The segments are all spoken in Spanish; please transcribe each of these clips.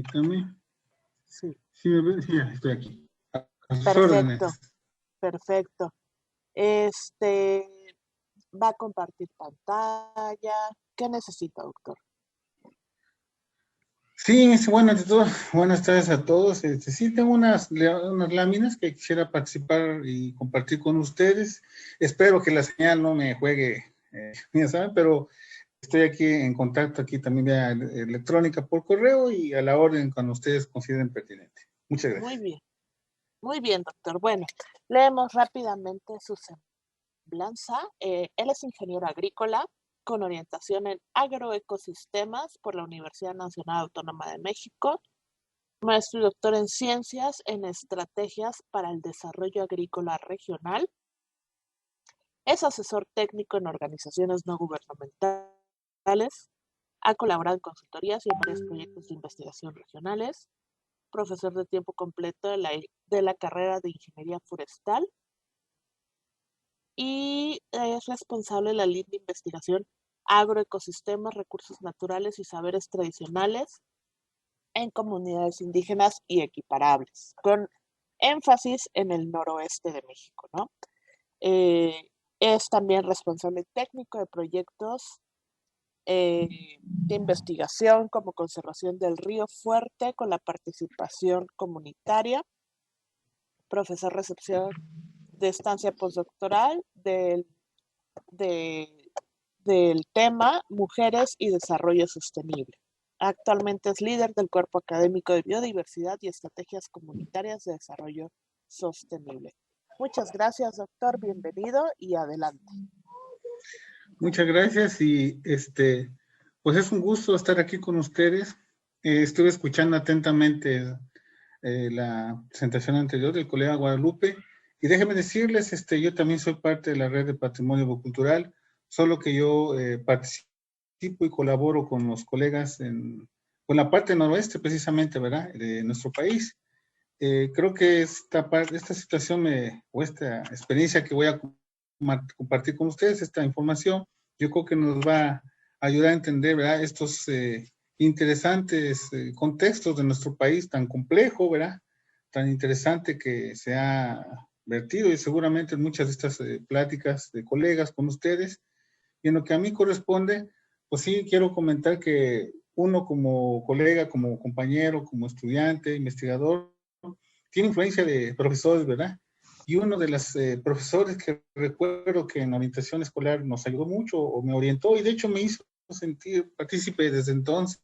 Permítame. Sí. Sí, me ven, sí, ya estoy aquí. A sus Perfecto, órdenes. perfecto. Va a compartir pantalla. ¿Qué necesita, doctor? Sí, bueno, ante todo, buenas tardes a todos. Sí, tengo unas láminas que quisiera participar y compartir con ustedes. Espero que la señal no me juegue, ya saben, pero estoy aquí en contacto aquí también vía electrónica por correo y a la orden cuando ustedes consideren pertinente. Muchas gracias. Muy bien, doctor. Bueno, leemos rápidamente su semblanza. Él es ingeniero agrícola con orientación en agroecosistemas por la Universidad Nacional Autónoma de México, maestro y doctor en ciencias en estrategias para el desarrollo agrícola regional. Es asesor técnico en organizaciones no gubernamentales. Ha colaborado en consultorías y en varios proyectos de investigación regionales. Profesor de tiempo completo de la carrera de Ingeniería Forestal. Y es responsable de la línea de investigación Agroecosistemas, Recursos Naturales y Saberes Tradicionales en Comunidades Indígenas y Equiparables, con énfasis en el noroeste de México, ¿no? Es también responsable técnico de proyectos de investigación como conservación del río Fuerte con la participación comunitaria, profesor recepción de estancia postdoctoral del tema Mujeres y Desarrollo Sostenible. Actualmente es líder del Cuerpo Académico de Biodiversidad y Estrategias Comunitarias de Desarrollo Sostenible. Muchas gracias, doctor. Bienvenido y adelante. Muchas gracias y pues es un gusto estar aquí con ustedes. Estuve escuchando atentamente la presentación anterior del colega Guadalupe y déjenme decirles, yo también soy parte de la red de patrimonio biocultural, solo que yo participo y colaboro con los colegas con la parte noroeste precisamente, ¿verdad?, de nuestro país. Creo que esta situación o esta experiencia que voy a compartir con ustedes, esta información, yo creo que nos va a ayudar a entender, ¿verdad?, estos interesantes contextos de nuestro país tan complejo, ¿verdad?, tan interesante que se ha vertido y seguramente en muchas de estas pláticas de colegas con ustedes. Y en lo que a mí corresponde, pues sí, quiero comentar que uno como colega, como compañero, como estudiante, investigador, tiene influencia de profesores, ¿verdad? Y uno de los profesores que recuerdo que en orientación escolar nos ayudó mucho o me orientó y de hecho me hizo sentir partícipe desde entonces.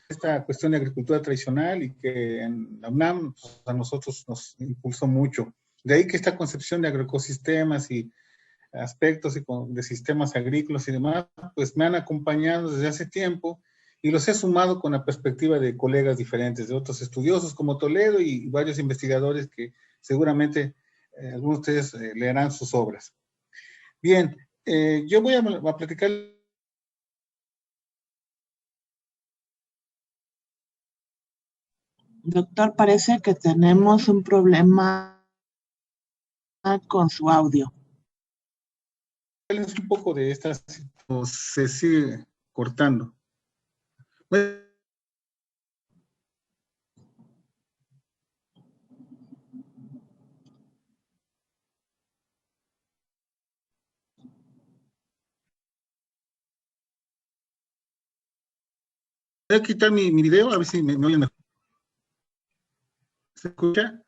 Esta cuestión de agricultura tradicional y que en la UNAM pues, a nosotros nos impulsó mucho. De ahí que esta concepción de agroecosistemas y aspectos de sistemas agrícolas y demás, pues me han acompañado desde hace tiempo y los he sumado con la perspectiva de colegas diferentes, de otros estudiosos como Toledo y varios investigadores que seguramente algunos de ustedes leerán sus obras. Bien, yo voy a platicar. Doctor, parece que tenemos un problema con su audio. Un poco de estas, se sigue cortando. Bueno, voy a quitar mi video, a ver si me oyen mejor. ¿Se escucha?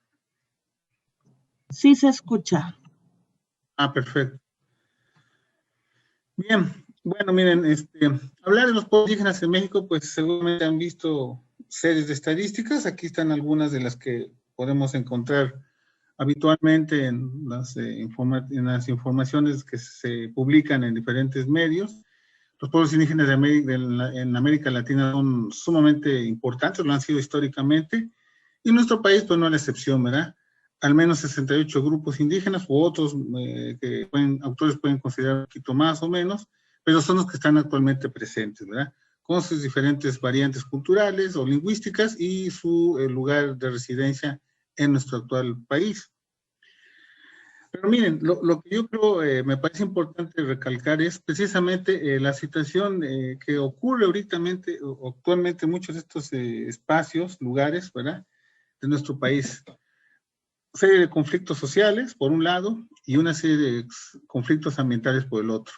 Sí, se escucha. Ah, perfecto. Bien, bueno, miren, hablar de los pueblos indígenas en México, pues seguramente han visto series de estadísticas. Aquí están algunas de las que podemos encontrar habitualmente en las informaciones que se publican en diferentes medios. Los pueblos indígenas en América Latina son sumamente importantes, lo han sido históricamente, y nuestro país pues no es la excepción, ¿verdad? Al menos 68 grupos indígenas u otros que autores pueden considerar un poquito más o menos, pero son los que están actualmente presentes, ¿verdad? Con sus diferentes variantes culturales o lingüísticas y su lugar de residencia en nuestro actual país. Pero miren, lo que yo creo me parece importante recalcar es precisamente la situación que ocurre actualmente en muchos de estos espacios, lugares, ¿verdad?, de nuestro país. Serie de conflictos sociales, por un lado, y una serie de conflictos ambientales por el otro,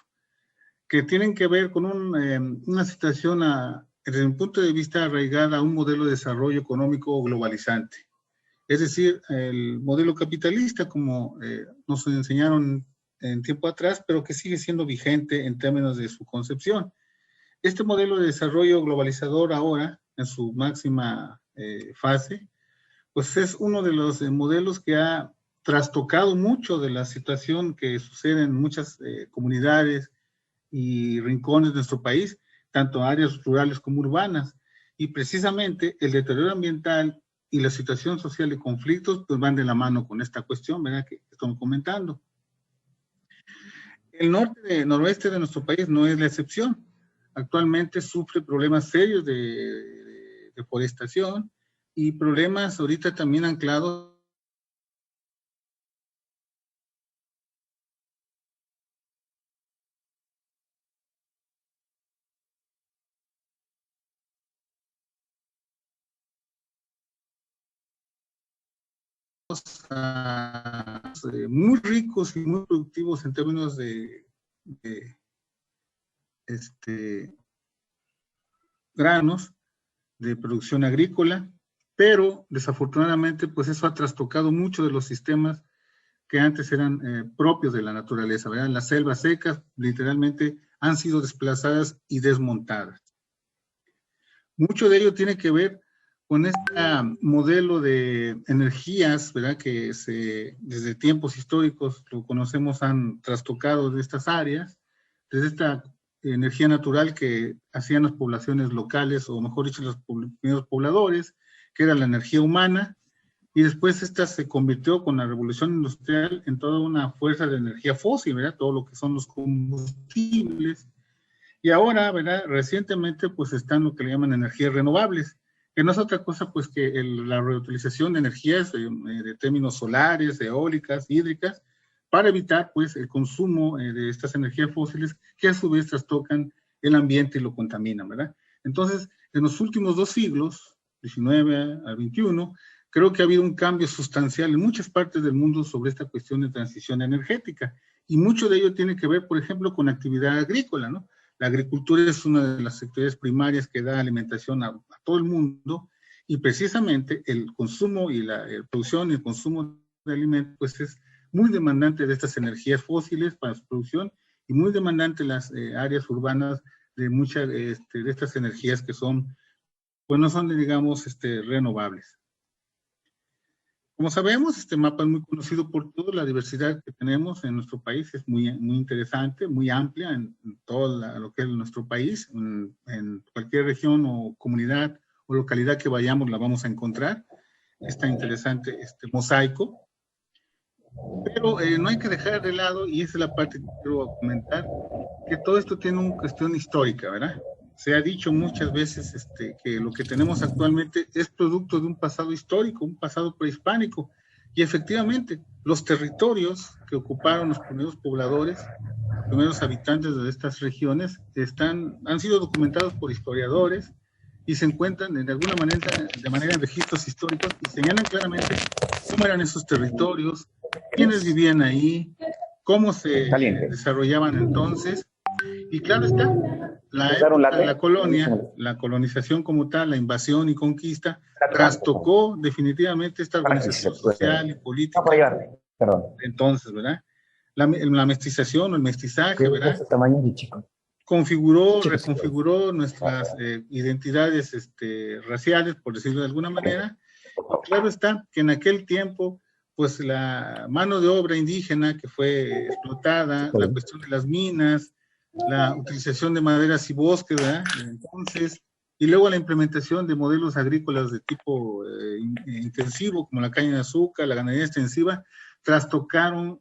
que tienen que ver con una situación, desde un punto de vista arraigada a un modelo de desarrollo económico globalizante. Es decir, el modelo capitalista, como nos enseñaron en tiempo atrás, pero que sigue siendo vigente en términos de su concepción. Este modelo de desarrollo globalizador ahora, en su máxima fase, pues es uno de los modelos que ha trastocado mucho de la situación que sucede en muchas comunidades y rincones de nuestro país, tanto áreas rurales como urbanas. Y precisamente el deterioro ambiental y la situación social de conflictos pues van de la mano con esta cuestión, ¿verdad?, que estamos comentando. El noroeste de nuestro país no es la excepción. Actualmente sufre problemas serios de deforestación y problemas ahorita también anclados muy ricos y muy productivos en términos de granos, de producción agrícola, pero desafortunadamente pues eso ha trastocado mucho de los sistemas que antes eran propios de la naturaleza, ¿verdad? Las selvas secas literalmente han sido desplazadas y desmontadas. Mucho de ello tiene que ver con este modelo de energías, ¿verdad?, que desde tiempos históricos lo conocemos, han trastocado de estas áreas, desde esta energía natural que hacían las poblaciones locales, o mejor dicho, los primeros pobladores, que era la energía humana, y después esta se convirtió con la revolución industrial en toda una fuerza de energía fósil, ¿verdad?, todo lo que son los combustibles. Y ahora, ¿verdad?, recientemente pues están lo que le llaman energías renovables, que no es otra cosa pues que la reutilización de energías de términos solares, eólicas, hídricas, para evitar pues el consumo de estas energías fósiles que a su vez trastocan el ambiente y lo contaminan, ¿verdad? Entonces, en los últimos 2 siglos, 19 al 21, creo que ha habido un cambio sustancial en muchas partes del mundo sobre esta cuestión de transición energética, y mucho de ello tiene que ver, por ejemplo, con actividad agrícola, ¿no? La agricultura es una de las actividades primarias que da alimentación a todo el mundo, y precisamente el consumo y la producción y el consumo de alimentos pues es muy demandante de estas energías fósiles para su producción, y muy demandante en las áreas urbanas de muchas de estas energías que son, pues no son, digamos, renovables. Como sabemos, este mapa es muy conocido por toda la diversidad que tenemos en nuestro país, es muy interesante, muy amplia en todo lo que es nuestro país, en cualquier región o comunidad o localidad que vayamos la vamos a encontrar, es tan interesante este mosaico, pero no hay que dejar de lado, y esa es la parte que quiero comentar, que todo esto tiene una cuestión histórica, ¿verdad? Se ha dicho muchas veces que lo que tenemos actualmente es producto de un pasado histórico, un pasado prehispánico, y efectivamente los territorios que ocuparon los primeros pobladores, los primeros habitantes de estas regiones, han sido documentados por historiadores y se encuentran de alguna manera, de manera en registros históricos, y señalan claramente cómo eran esos territorios, quiénes vivían ahí, cómo se desarrollaban entonces. Y claro está, la época de la colonia, la colonización como tal, la invasión y conquista, trastocó definitivamente esta organización social y política. Entonces, ¿verdad? La mestización o el mestizaje, ¿verdad? Reconfiguró nuestras identidades raciales, por decirlo de alguna manera. Y claro está que en aquel tiempo, pues la mano de obra indígena que fue explotada, la cuestión de las minas, la utilización de maderas y bosques, ¿verdad? Entonces, y luego la implementación de modelos agrícolas de tipo intensivo, como la caña de azúcar, la ganadería extensiva, trastocaron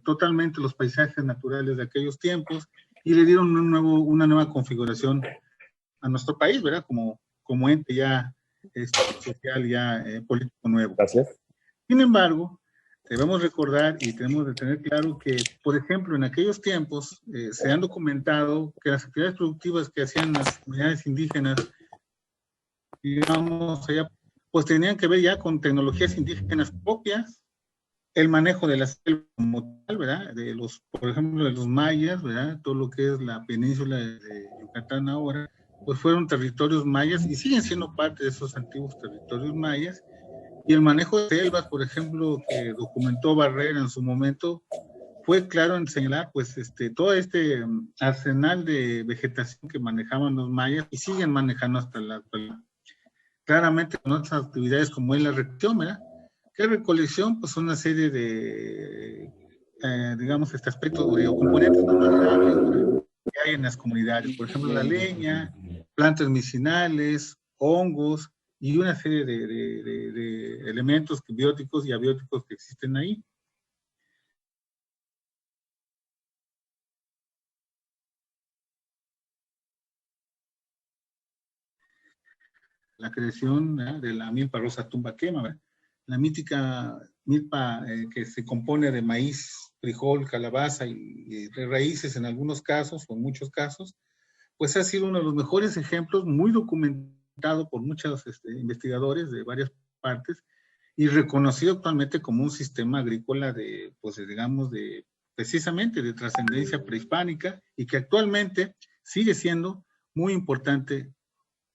totalmente los paisajes naturales de aquellos tiempos y le dieron una nueva configuración a nuestro país, ¿verdad? Como ente ya social, ya político nuevo. Gracias. Sin embargo, debemos recordar y tenemos de tener claro que, por ejemplo, en aquellos tiempos se han documentado que las actividades productivas que hacían las comunidades indígenas, digamos, allá, pues tenían que ver ya con tecnologías indígenas propias, el manejo de la selva como tal, ¿verdad? De los, por ejemplo, de los mayas, ¿verdad? Todo lo que es la península de Yucatán ahora, pues fueron territorios mayas y siguen siendo parte de esos antiguos territorios mayas. Y el manejo de selvas, por ejemplo, que documentó Barrera en su momento, fue claro en señalar, pues, todo este arsenal de vegetación que manejaban los mayas y siguen manejando hasta la actualidad. Claramente con otras actividades como es la recolección, ¿verdad? ¿Qué recolección? Pues una serie de, digamos, aspectos o componentes que hay en las comunidades. Por ejemplo, la leña, plantas medicinales, hongos y una serie de elementos bióticos y abióticos que existen ahí. La creación, ¿verdad?, de la milpa rosa tumbaquema, ¿verdad? La mítica milpa que se compone de maíz, frijol, calabaza y de raíces en algunos casos, o en muchos casos, pues ha sido uno de los mejores ejemplos, muy documentado por muchos investigadores de varias partes y reconocido actualmente como un sistema agrícola de, pues digamos, de precisamente de trascendencia prehispánica y que actualmente sigue siendo muy importante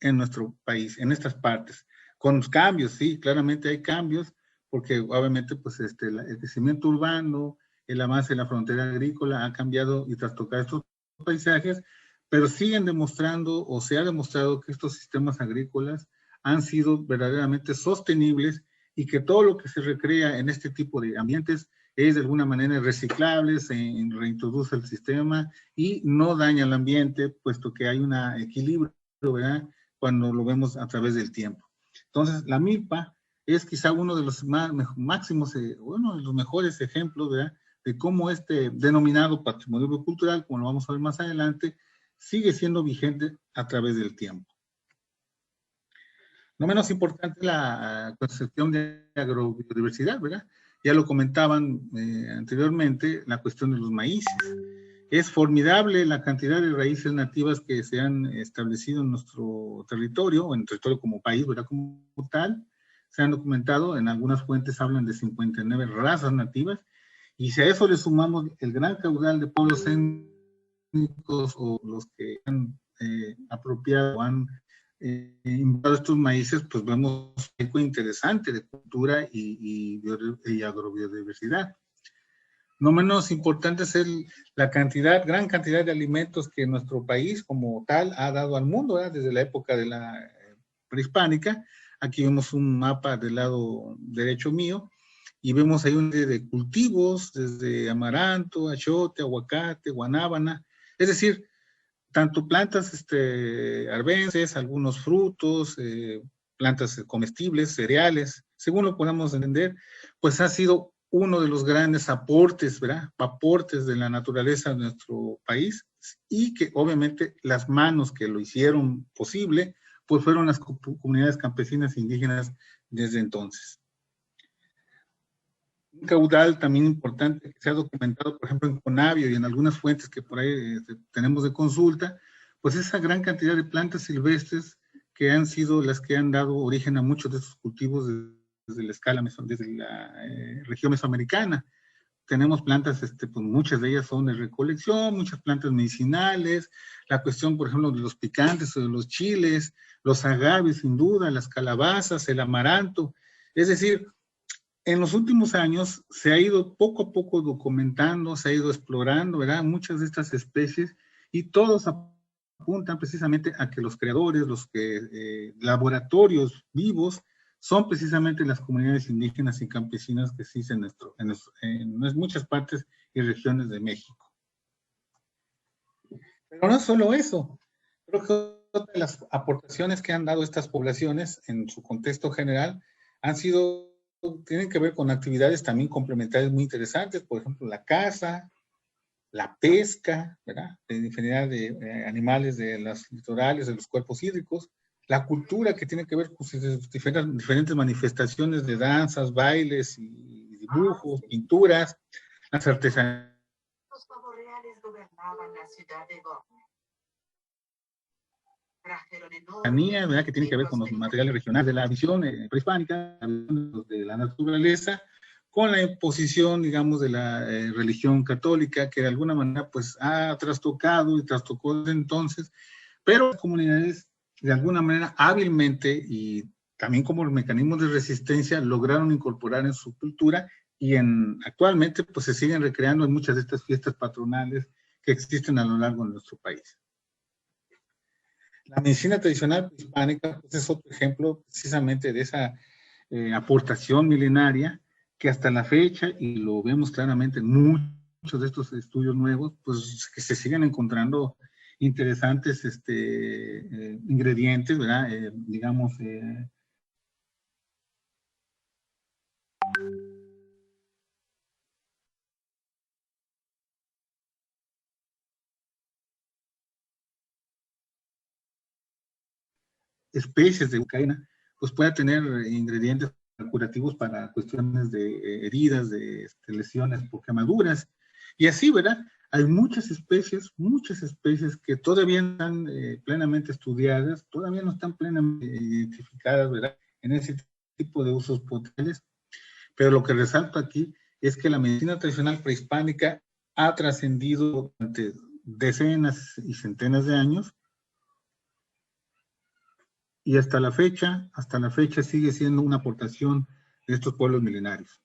en nuestro país, en estas partes, con los cambios, sí, claramente hay cambios, porque obviamente pues el crecimiento urbano, el avance de la frontera agrícola ha cambiado y trastocado estos paisajes, pero siguen demostrando o se ha demostrado que estos sistemas agrícolas han sido verdaderamente sostenibles y que todo lo que se recrea en este tipo de ambientes es de alguna manera reciclable, se reintroduce el sistema y no daña el ambiente, puesto que hay un equilibrio, ¿verdad?, cuando lo vemos a través del tiempo. Entonces, la milpa es quizá uno de los máximos, uno de los mejores ejemplos, ¿verdad?, de cómo este denominado patrimonio cultural, como lo vamos a ver más adelante, sigue siendo vigente a través del tiempo. No menos importante la concepción de agrobiodiversidad, ¿verdad? Ya lo comentaban anteriormente, la cuestión de los maíces. Es formidable la cantidad de raíces nativas que se han establecido en nuestro territorio, o en el territorio como país, ¿verdad?, como tal. Se han documentado, en algunas fuentes hablan de 59 razas nativas, y si a eso le sumamos el gran caudal de pueblos étnicos o los que han apropiado o han inventado estos maíces, pues vemos algo interesante de cultura y agrobiodiversidad. No menos importante es la gran cantidad de alimentos que nuestro país como tal ha dado al mundo, ¿verdad?, desde la época de la prehispánica. Aquí vemos un mapa del lado derecho mío y vemos ahí un de cultivos, desde amaranto, achiote, aguacate, guanábana, es decir, tanto plantas arbences, algunos frutos, plantas comestibles, cereales, según lo podamos entender, pues ha sido uno de los grandes aportes, ¿verdad?, aportes de la naturaleza de nuestro país, y que obviamente las manos que lo hicieron posible, pues fueron las comunidades campesinas indígenas desde entonces. Un caudal también importante que se ha documentado, por ejemplo, en Conavio y en algunas fuentes que por ahí tenemos de consulta, pues esa gran cantidad de plantas silvestres que han sido las que han dado origen a muchos de esos cultivos desde la escala, desde la región mesoamericana. Tenemos plantas, pues muchas de ellas son de recolección, muchas plantas medicinales, la cuestión, por ejemplo, de los picantes o de los chiles, los agaves, sin duda, las calabazas, el amaranto. Es decir, en los últimos años se ha ido poco a poco documentando, se ha ido explorando, ¿verdad?, muchas de estas especies, y todos apuntan precisamente a que los creadores, los laboratorios vivos, son precisamente las comunidades indígenas y campesinas que existen en muchas partes y regiones de México. Pero no es solo eso. Creo que otra de las aportaciones que han dado estas poblaciones en su contexto general tienen que ver con actividades también complementarias muy interesantes, por ejemplo, la caza, la pesca, ¿verdad?, de infinidad de animales de los litorales, de los cuerpos hídricos, la cultura que tiene que ver con sus diferentes manifestaciones de danzas, bailes y dibujos, pinturas, las artesanías. Los pavos reales gobernaban la ciudad de Gómez. ¿Verdad? Que tiene que ver con los materiales regionales de la visión prehispánica, de la naturaleza, con la imposición, digamos, de la religión católica, que de alguna manera, pues, ha trastocado y trastocó desde entonces, pero las comunidades, de alguna manera, hábilmente y también como mecanismos de resistencia, lograron incorporar en su cultura y actualmente, pues, se siguen recreando en muchas de estas fiestas patronales que existen a lo largo de nuestro país. La medicina tradicional hispánica pues, es otro ejemplo precisamente de esa aportación milenaria que hasta la fecha, y lo vemos claramente en muchos de estos estudios nuevos, pues que se siguen encontrando interesantes ingredientes, ¿verdad? Digamos, especies de cadena, pues pueda tener ingredientes curativos para cuestiones de heridas, de lesiones por quemaduras, y así, ¿verdad? Hay muchas especies que todavía no están plenamente estudiadas, todavía no están plenamente identificadas, ¿verdad? En ese tipo de usos potenciales, pero lo que resalto aquí es que la medicina tradicional prehispánica ha trascendido durante decenas y centenas de años, y hasta la fecha sigue siendo una aportación de estos pueblos milenarios.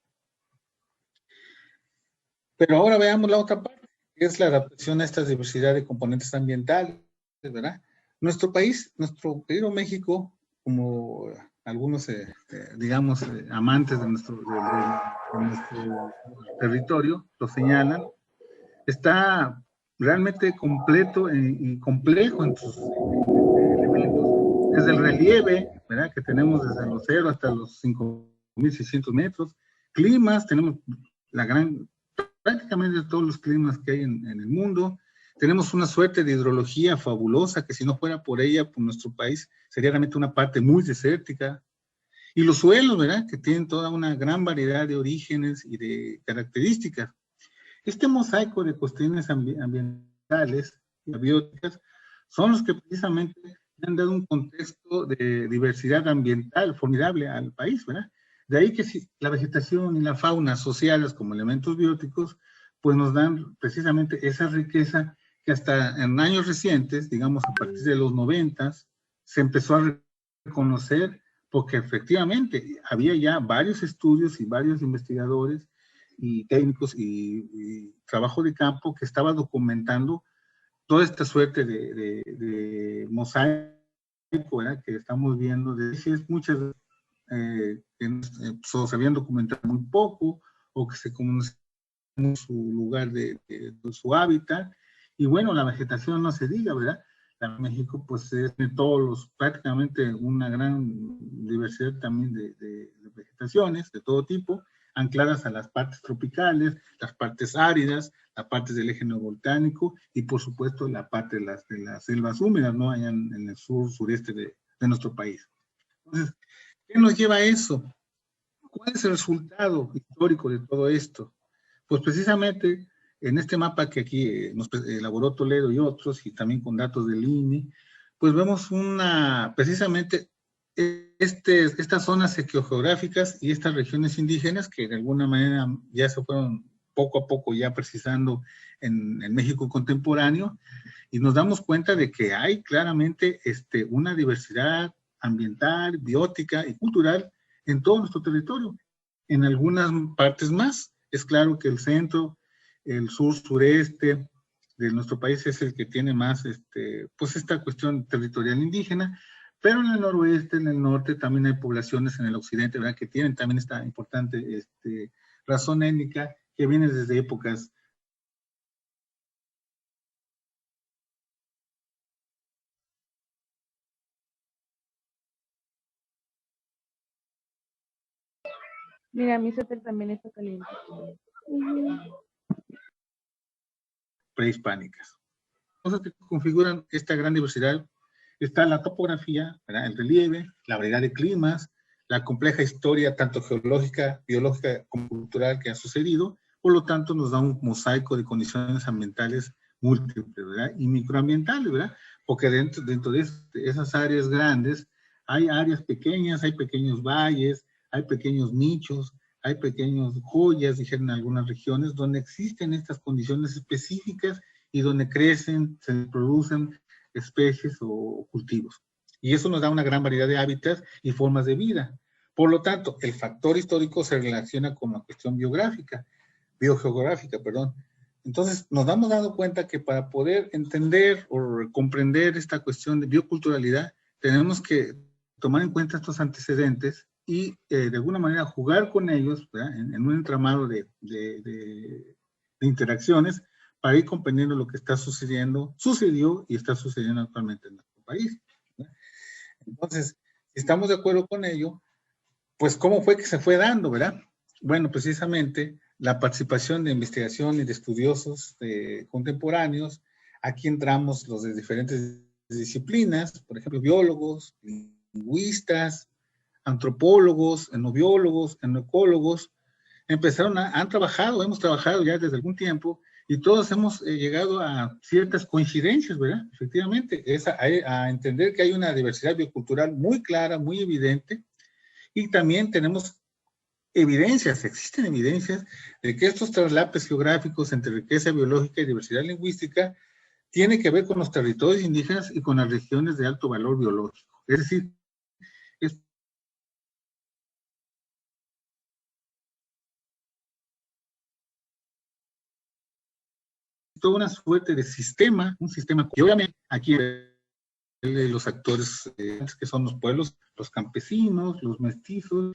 Pero ahora veamos la otra parte, que es la adaptación a esta diversidad de componentes ambientales, ¿verdad? Nuestro país, nuestro querido México, como algunos, digamos, amantes de nuestro territorio lo señalan, está realmente completo y complejo en sus elementos. Desde el relieve, ¿verdad? Que tenemos desde los 0 hasta los 5.600 metros. Climas, tenemos prácticamente todos los climas que hay en el mundo. Tenemos una suerte de hidrología fabulosa que si no fuera por ella, por nuestro país, sería realmente una parte muy desértica. Y los suelos, ¿verdad? Que tienen toda una gran variedad de orígenes y de características. Este mosaico de cuestiones ambientales y abióticas son los que precisamente han dado un contexto de diversidad ambiental formidable al país, ¿verdad? De ahí que si la vegetación y la fauna asociadas como elementos bióticos, pues nos dan precisamente esa riqueza que hasta en años recientes, digamos a partir de los 90, se empezó a reconocer porque efectivamente había ya varios estudios y varios investigadores y técnicos y trabajo de campo que estaba documentando toda esta suerte de mosaico, ¿verdad? Que estamos viendo, muchas que se habían documentado muy poco o que se conocen su lugar de su hábitat, y bueno, la vegetación no se diga, ¿verdad? México pues tiene prácticamente una gran diversidad también de vegetaciones de todo tipo, ancladas a las partes tropicales, las partes áridas, las partes del eje neovolcánico y por supuesto la parte de las selvas húmedas, ¿no? Allá en el sureste de nuestro país. Entonces, ¿qué nos lleva a eso? ¿Cuál es el resultado histórico de todo esto? Pues precisamente en este mapa que aquí nos elaboró Toledo y otros, y también con datos del INE, pues vemos precisamente estas zonas geográficas y estas regiones indígenas que de alguna manera ya se fueron poco a poco ya precisando en México contemporáneo, y nos damos cuenta de que hay claramente una diversidad ambiental, biótica y cultural en todo nuestro territorio. En algunas partes más, es claro que el centro, el sureste de nuestro país es el que tiene más, pues esta cuestión territorial indígena, pero en el noroeste, en el norte, también hay poblaciones en el occidente, ¿verdad? Que tienen también esta importante razón étnica que viene desde épocas. Mira, mi suéter también está caliente. Prehispánicas. Cosas que configuran esta gran diversidad está la topografía, ¿verdad? El relieve, la variedad de climas, la compleja historia, tanto geológica, biológica como cultural que ha sucedido. Por lo tanto, nos da un mosaico de condiciones ambientales múltiples, ¿verdad? Y microambientales, ¿verdad? Porque dentro de esas áreas grandes hay áreas pequeñas, hay pequeños valles, hay pequeños nichos, hay pequeños joyas, dijeron en algunas regiones, donde existen estas condiciones específicas y donde crecen, se producen especies o cultivos. Y eso nos da una gran variedad de hábitats y formas de vida. Por lo tanto, el factor histórico se relaciona con la cuestión biogeográfica, perdón. Entonces, nos vamos dando cuenta que para poder entender o comprender esta cuestión de bioculturalidad, tenemos que tomar en cuenta estos antecedentes y de alguna manera jugar con ellos, ¿verdad? En un entramado de interacciones para ir comprendiendo lo que está sucediendo, sucedió y está sucediendo actualmente en nuestro país, ¿verdad? Entonces, si estamos de acuerdo con ello, pues ¿cómo fue que se fue dando, verdad? Bueno, precisamente la participación de investigación y de estudiosos contemporáneos, aquí entramos los de diferentes disciplinas, por ejemplo, biólogos, lingüistas, antropólogos, etnobiólogos, etnoecólogos, hemos trabajado ya desde algún tiempo, y todos hemos llegado a ciertas coincidencias, ¿verdad? Efectivamente, es a entender que hay una diversidad biocultural muy clara, muy evidente, y también tenemos existen evidencias de que estos traslapes geográficos entre riqueza biológica y diversidad lingüística tienen que ver con los territorios indígenas y con las regiones de alto valor biológico. Es decir, es toda una suerte de sistema, un sistema, y obviamente aquí los actores que son los pueblos, los campesinos, los mestizos,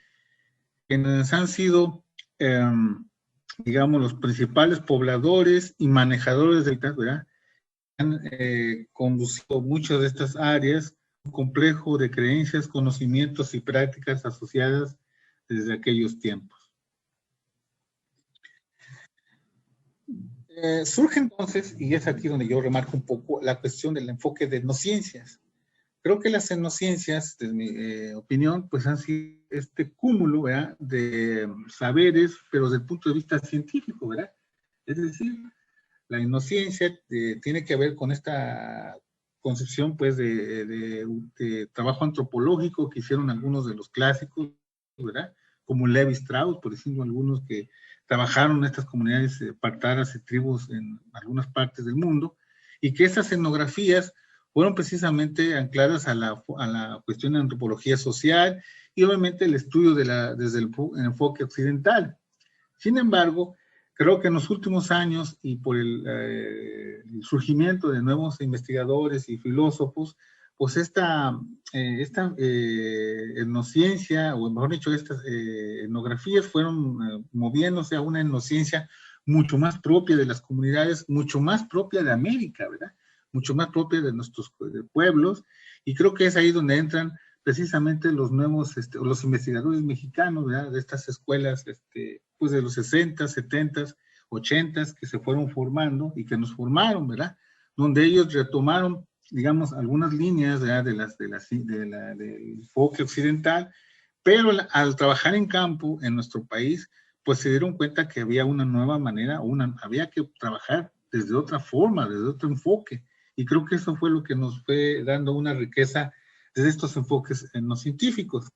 quienes han sido, digamos, los principales pobladores y manejadores del territorio, ¿verdad? Han conducido muchas de estas áreas, un complejo de creencias, conocimientos y prácticas asociadas desde aquellos tiempos. Surge entonces, y es aquí donde yo remarco un poco, la cuestión del enfoque de etnociencias. Creo que las etnociencias, desde mi opinión, pues han sido este cúmulo, ¿verdad?, de saberes, pero desde el punto de vista científico, ¿verdad? Es decir, la etnociencia tiene que ver con esta concepción, pues, de trabajo antropológico que hicieron algunos de los clásicos, ¿verdad? Como Levi Strauss, por ejemplo, algunos que trabajaron en estas comunidades partaras y tribus en algunas partes del mundo, y que estas etnografías fueron precisamente ancladas a la cuestión de antropología social y obviamente el estudio desde el enfoque occidental. Sin embargo, creo que en los últimos años y por el surgimiento de nuevos investigadores y filósofos, pues esta etnociencia, o mejor dicho, estas etnografías fueron moviéndose a una etnociencia mucho más propia de las comunidades, mucho más propia de América, ¿verdad? Mucho más propia de nuestros pueblos, y creo que es ahí donde entran precisamente los nuevos, los investigadores mexicanos, ¿verdad?, de estas escuelas, pues de los 60, 70, 80, que se fueron formando y que nos formaron, ¿verdad?, donde ellos retomaron, digamos, algunas líneas, ¿verdad?, del enfoque occidental, pero al trabajar en campo, en nuestro país, pues se dieron cuenta que había una nueva manera, había que trabajar desde otra forma, desde otro enfoque, y creo que eso fue lo que nos fue dando una riqueza desde estos enfoques en los científicos.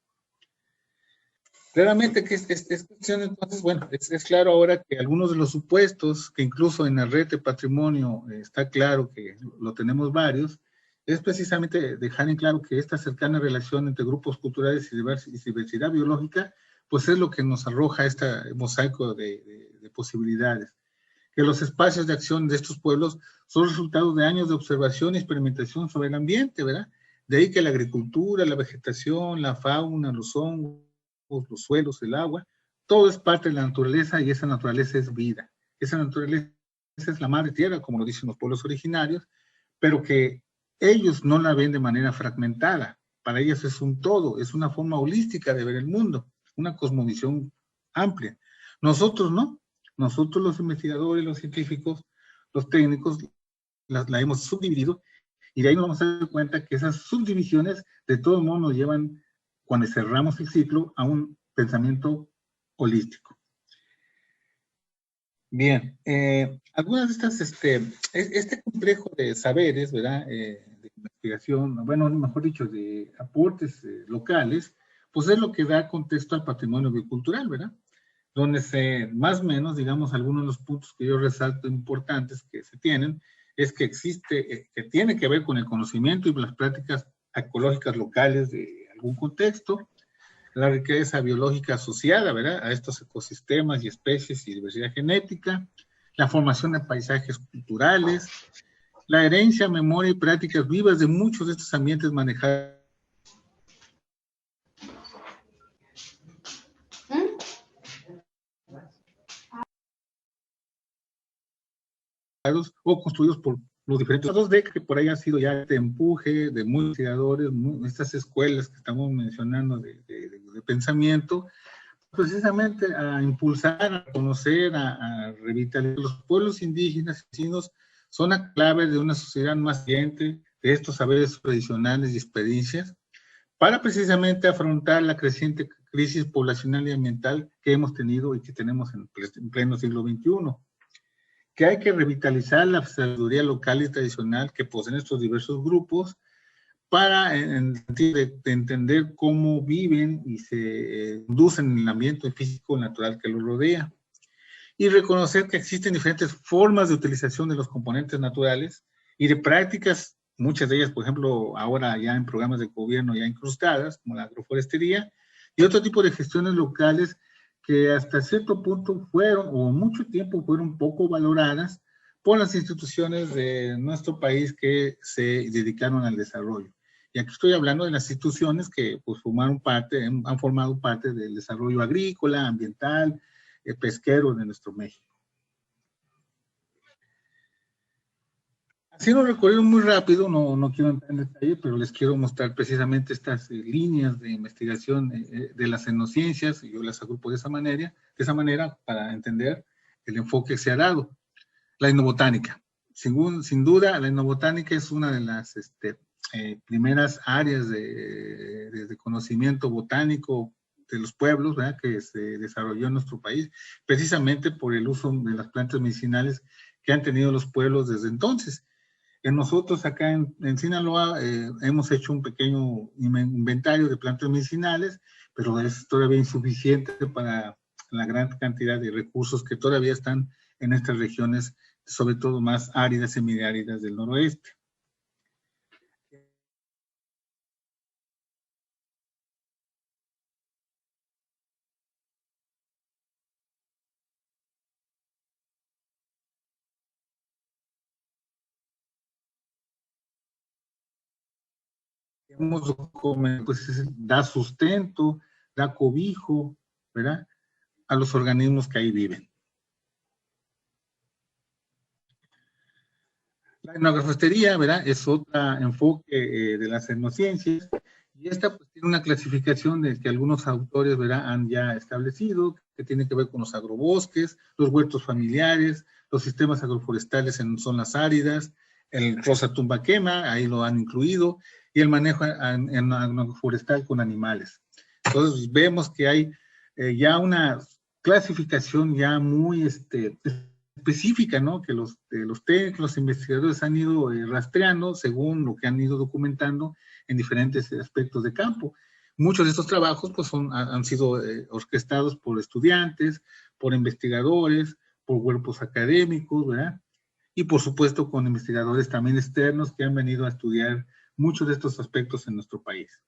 Claramente que es cuestión, entonces, bueno, es claro ahora que algunos de los supuestos, que incluso en la red de patrimonio está claro que lo tenemos varios, es precisamente dejar en claro que esta cercana relación entre grupos culturales y diversidad biológica, pues es lo que nos arroja este mosaico de posibilidades. Que los espacios de acción de estos pueblos son resultado de años de observación y experimentación sobre el ambiente, ¿verdad? De ahí que la agricultura, la vegetación, la fauna, los hongos, los suelos, el agua, todo es parte de la naturaleza y esa naturaleza es vida. Esa naturaleza es la madre tierra, como lo dicen los pueblos originarios, pero que ellos no la ven de manera fragmentada. Para ellos es un todo, es una forma holística de ver el mundo, una cosmovisión amplia. Nosotros no. Nosotros los investigadores, los científicos, los técnicos, la hemos subdividido y de ahí nos vamos a dar cuenta que esas subdivisiones de todo modo nos llevan cuando cerramos el ciclo, a un pensamiento holístico. Bien, algunas de estas, este complejo de saberes, ¿verdad? De investigación, bueno, mejor dicho, de aportes locales, pues es lo que da contexto al patrimonio biocultural, ¿verdad? Donde más o menos, digamos, algunos de los puntos que yo resalto importantes que se tienen, es que existe, que tiene que ver con el conocimiento y las prácticas ecológicas locales de algún contexto, la riqueza biológica asociada, ¿verdad?, a estos ecosistemas y especies y diversidad genética, la formación de paisajes culturales, la herencia, memoria y prácticas vivas de muchos de estos ambientes manejados o construidos por los diferentes lados de que por ahí han sido ya de empuje de muchos investigadores, estas escuelas que estamos mencionando de pensamiento, precisamente a impulsar, a conocer, a revitalizar los pueblos indígenas y vecinos, son la clave de una sociedad más consciente de estos saberes tradicionales y experiencias, para precisamente afrontar la creciente crisis poblacional y ambiental que hemos tenido y que tenemos en pleno siglo XXI. Que hay que revitalizar la sabiduría local y tradicional que poseen estos diversos grupos para en el sentido de entender cómo viven y se conducen en el ambiente físico natural que los rodea. Y reconocer que existen diferentes formas de utilización de los componentes naturales y de prácticas, muchas de ellas, por ejemplo, ahora ya en programas de gobierno ya incrustadas, como la agroforestería, y otro tipo de gestiones locales que hasta cierto punto fueron, o mucho tiempo fueron poco valoradas por las instituciones de nuestro país que se dedicaron al desarrollo. Y aquí estoy hablando de las instituciones que pues, han formado parte del desarrollo agrícola, ambiental, pesquero de nuestro México. Haciendo un recorrido muy rápido, no quiero entrar en detalle, pero les quiero mostrar precisamente estas líneas de investigación de las etnociencias, y yo las agrupo de esa manera para entender el enfoque que se ha dado. La etnobotánica. Sin duda, la etnobotánica es una de las primeras áreas de conocimiento botánico de los pueblos, ¿verdad?, que se desarrolló en nuestro país, precisamente por el uso de las plantas medicinales que han tenido los pueblos desde entonces. Nosotros acá en Sinaloa hemos hecho un pequeño inventario de plantas medicinales, pero es todavía insuficiente para la gran cantidad de recursos que todavía están en estas regiones, sobre todo más áridas, semiáridas del noroeste. Pues da sustento, da cobijo, ¿verdad?, a los organismos que ahí viven. La etnoagroforestería, ¿verdad?, es otro enfoque de las etnociencias, y esta pues tiene una clasificación de que algunos autores, ¿verdad?, han ya establecido, que tiene que ver con los agrobosques, los huertos familiares, los sistemas agroforestales en zonas áridas, el rosa tumba quema, ahí lo han incluido, y el manejo en agroforestal con animales. Entonces vemos que hay ya una clasificación ya muy específica, ¿no?, que los técnicos, los investigadores han ido rastreando según lo que han ido documentando en diferentes aspectos de campo. Muchos de estos trabajos pues, han sido orquestados por estudiantes, por investigadores, por cuerpos académicos, ¿verdad?, y por supuesto con investigadores también externos que han venido a estudiar muchos de estos aspectos en nuestro país.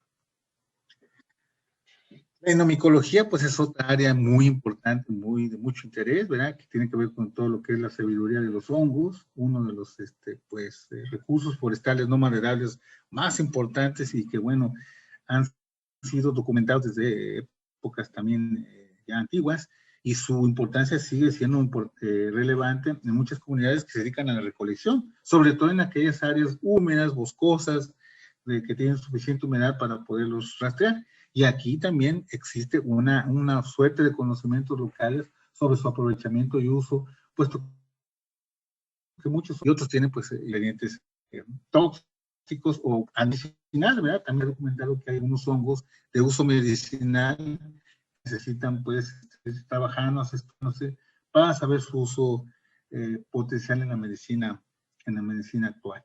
La etnomicología, pues es otra área muy importante, de mucho interés, ¿verdad?, que tiene que ver con todo lo que es la sabiduría de los hongos, uno de los recursos forestales no maderables más importantes y que, bueno, han sido documentados desde épocas también ya antiguas, y su importancia sigue siendo relevante en muchas comunidades que se dedican a la recolección, sobre todo en aquellas áreas húmedas, boscosas, que tienen suficiente humedad para poderlos rastrear. Y aquí también existe una suerte de conocimientos locales sobre su aprovechamiento y uso, puesto que muchos y otros tienen pues ingredientes tóxicos o medicinal, ¿verdad? También he documentado que hay unos hongos de uso medicinal que necesitan, pues, trabajando, no sé, para saber su uso potencial en la medicina actual.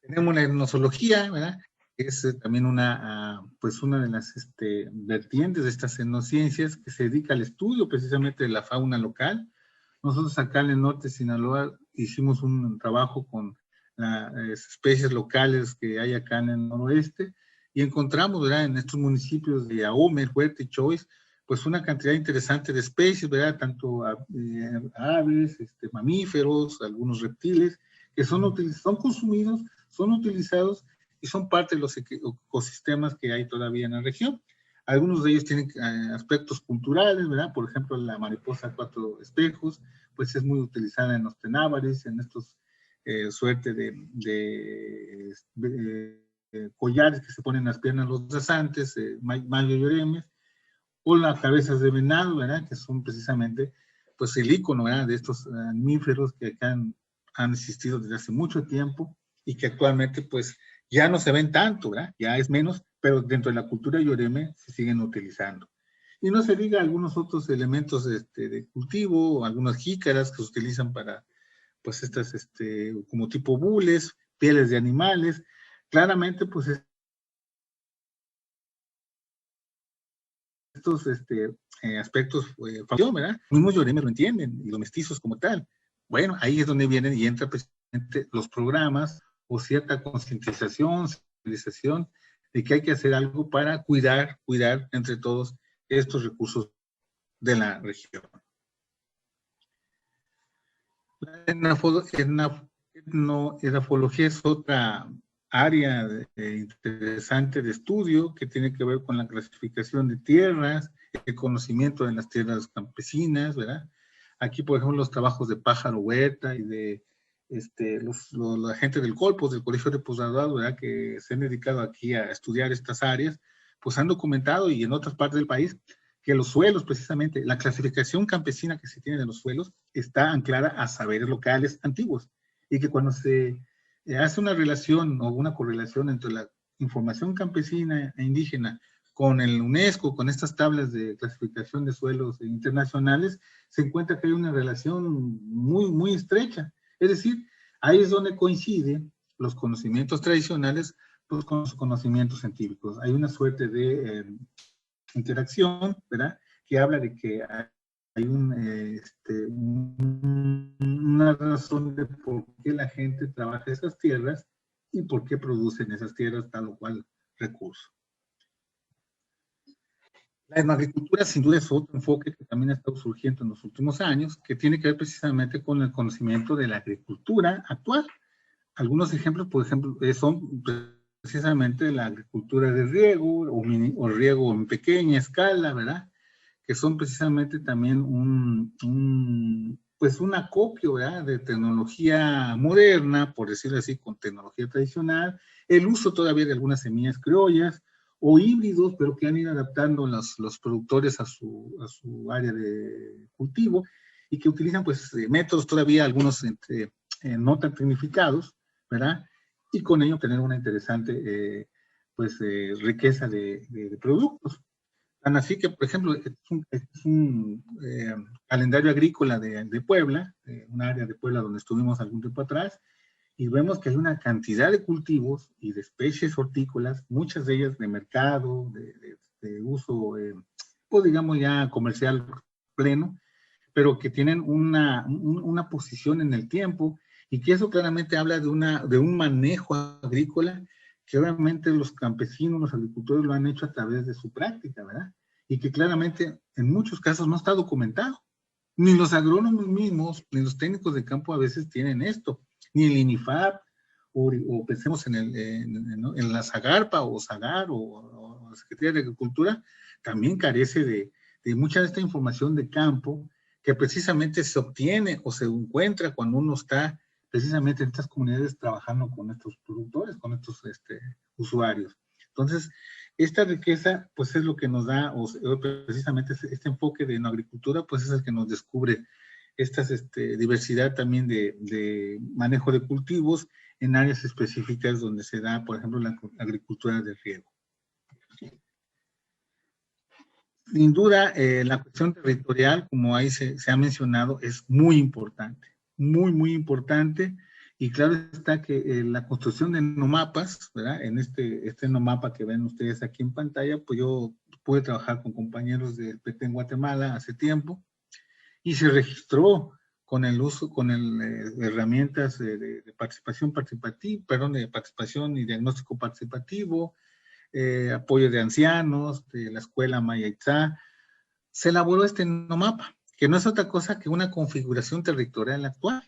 Tenemos la etnozoología, ¿verdad? Es también pues una de las vertientes de estas etnociencias que se dedica al estudio precisamente de la fauna local. Nosotros acá en el norte de Sinaloa hicimos un trabajo con las especies locales que hay acá en el noroeste y encontramos, ¿verdad?, en estos municipios de Ahome, Huerta y Choix, pues una cantidad interesante de especies, ¿verdad?, tanto aves, mamíferos, algunos reptiles, que son consumidos, son utilizados y son parte de los ecosistemas que hay todavía en la región. Algunos de ellos tienen aspectos culturales, ¿verdad? Por ejemplo, la mariposa cuatro espejos, pues es muy utilizada en los tenábares, en estos suerte de collares que se ponen en las piernas los danzantes, mayo y oremes, o las cabezas de venado, ¿verdad? Que son precisamente, pues, el ícono, ¿verdad?, de estos mamíferos que acá han existido desde hace mucho tiempo y que actualmente, pues, ya no se ven tanto, ¿verdad? Ya es menos, pero dentro de la cultura yoreme se siguen utilizando. Y no se diga algunos otros elementos de cultivo, algunas jícaras que se utilizan para, pues, estas, como tipo bules, pieles de animales. Claramente, pues, estos aspectos, ¿verdad? Los mismos yoreme lo entienden, y los mestizos como tal. Bueno, ahí es donde vienen y entran precisamente los programas o cierta concientización, sensibilización de que hay que hacer algo para cuidar entre todos estos recursos de la región. La etnoedafología es otra área interesante de estudio que tiene que ver con la clasificación de tierras, el conocimiento de las tierras campesinas, ¿verdad? Aquí, por ejemplo, los trabajos de Pájaro Huerta y de la gente del Colpos, del Colegio de Posgraduados, ¿verdad?, que se han dedicado aquí a estudiar estas áreas, pues han documentado, y en otras partes del país, que los suelos, precisamente, la clasificación campesina que se tiene de los suelos está anclada a saberes locales antiguos, y que cuando se hace una relación o una correlación entre la información campesina e indígena con el UNESCO, con estas tablas de clasificación de suelos internacionales, se encuentra que hay una relación muy, muy estrecha. Es decir, ahí es donde coinciden los conocimientos tradicionales pues, con los conocimientos científicos. Hay una suerte de interacción, ¿verdad?, que habla de que hay una razón de por qué la gente trabaja esas tierras y por qué producen esas tierras tal o cual recurso. La etnoagricultura sin duda es otro enfoque que también ha estado surgiendo en los últimos años, que tiene que ver precisamente con el conocimiento de la agricultura actual. Algunos ejemplos, por ejemplo, son precisamente la agricultura de riego o riego en pequeña escala, ¿verdad? Que son precisamente también pues un acopio, ¿verdad?, de tecnología moderna, por decirlo así, con tecnología tradicional, el uso todavía de algunas semillas criollas o híbridos, pero que han ido adaptando los productores a su área de cultivo y que utilizan pues métodos todavía algunos no tan tecnificados, ¿verdad? Y con ello tener una interesante riqueza de productos. Tan así que, por ejemplo, es un calendario agrícola de Puebla, un área de Puebla donde estuvimos algún tiempo atrás, y vemos que hay una cantidad de cultivos y de especies hortícolas, muchas de ellas de mercado, de uso, pues digamos ya comercial pleno, pero que tienen una posición en el tiempo, y que eso claramente habla de un manejo agrícola que obviamente los campesinos, los agricultores lo han hecho a través de su práctica, ¿verdad? Y que claramente en muchos casos no está documentado. Ni los agrónomos mismos, ni los técnicos de campo a veces tienen esto, ni el INIFAP, o pensemos en la Zagarpa o Zagar o la Secretaría de Agricultura, también carece de mucha de esta información de campo que precisamente se obtiene o se encuentra cuando uno está precisamente en estas comunidades trabajando con estos productores, con estos usuarios. Entonces, esta riqueza, pues es lo que nos da, precisamente este enfoque de agricultura, pues es el que nos descubre esta diversidad también de manejo de cultivos en áreas específicas donde se da, por ejemplo, la agricultura de riego. Sin duda, la cuestión territorial, como ahí se ha mencionado, es muy importante, muy importante. Y claro está que la construcción de nomapas, ¿verdad? En este nomapa que ven ustedes aquí en pantalla, pues yo pude trabajar con compañeros del PT en Guatemala hace tiempo y se registró con el uso, herramientas de participación y diagnóstico participativo, apoyo de ancianos, de la escuela Maya Itzá. Se elaboró este nomapa, que no es otra cosa que una configuración territorial actual.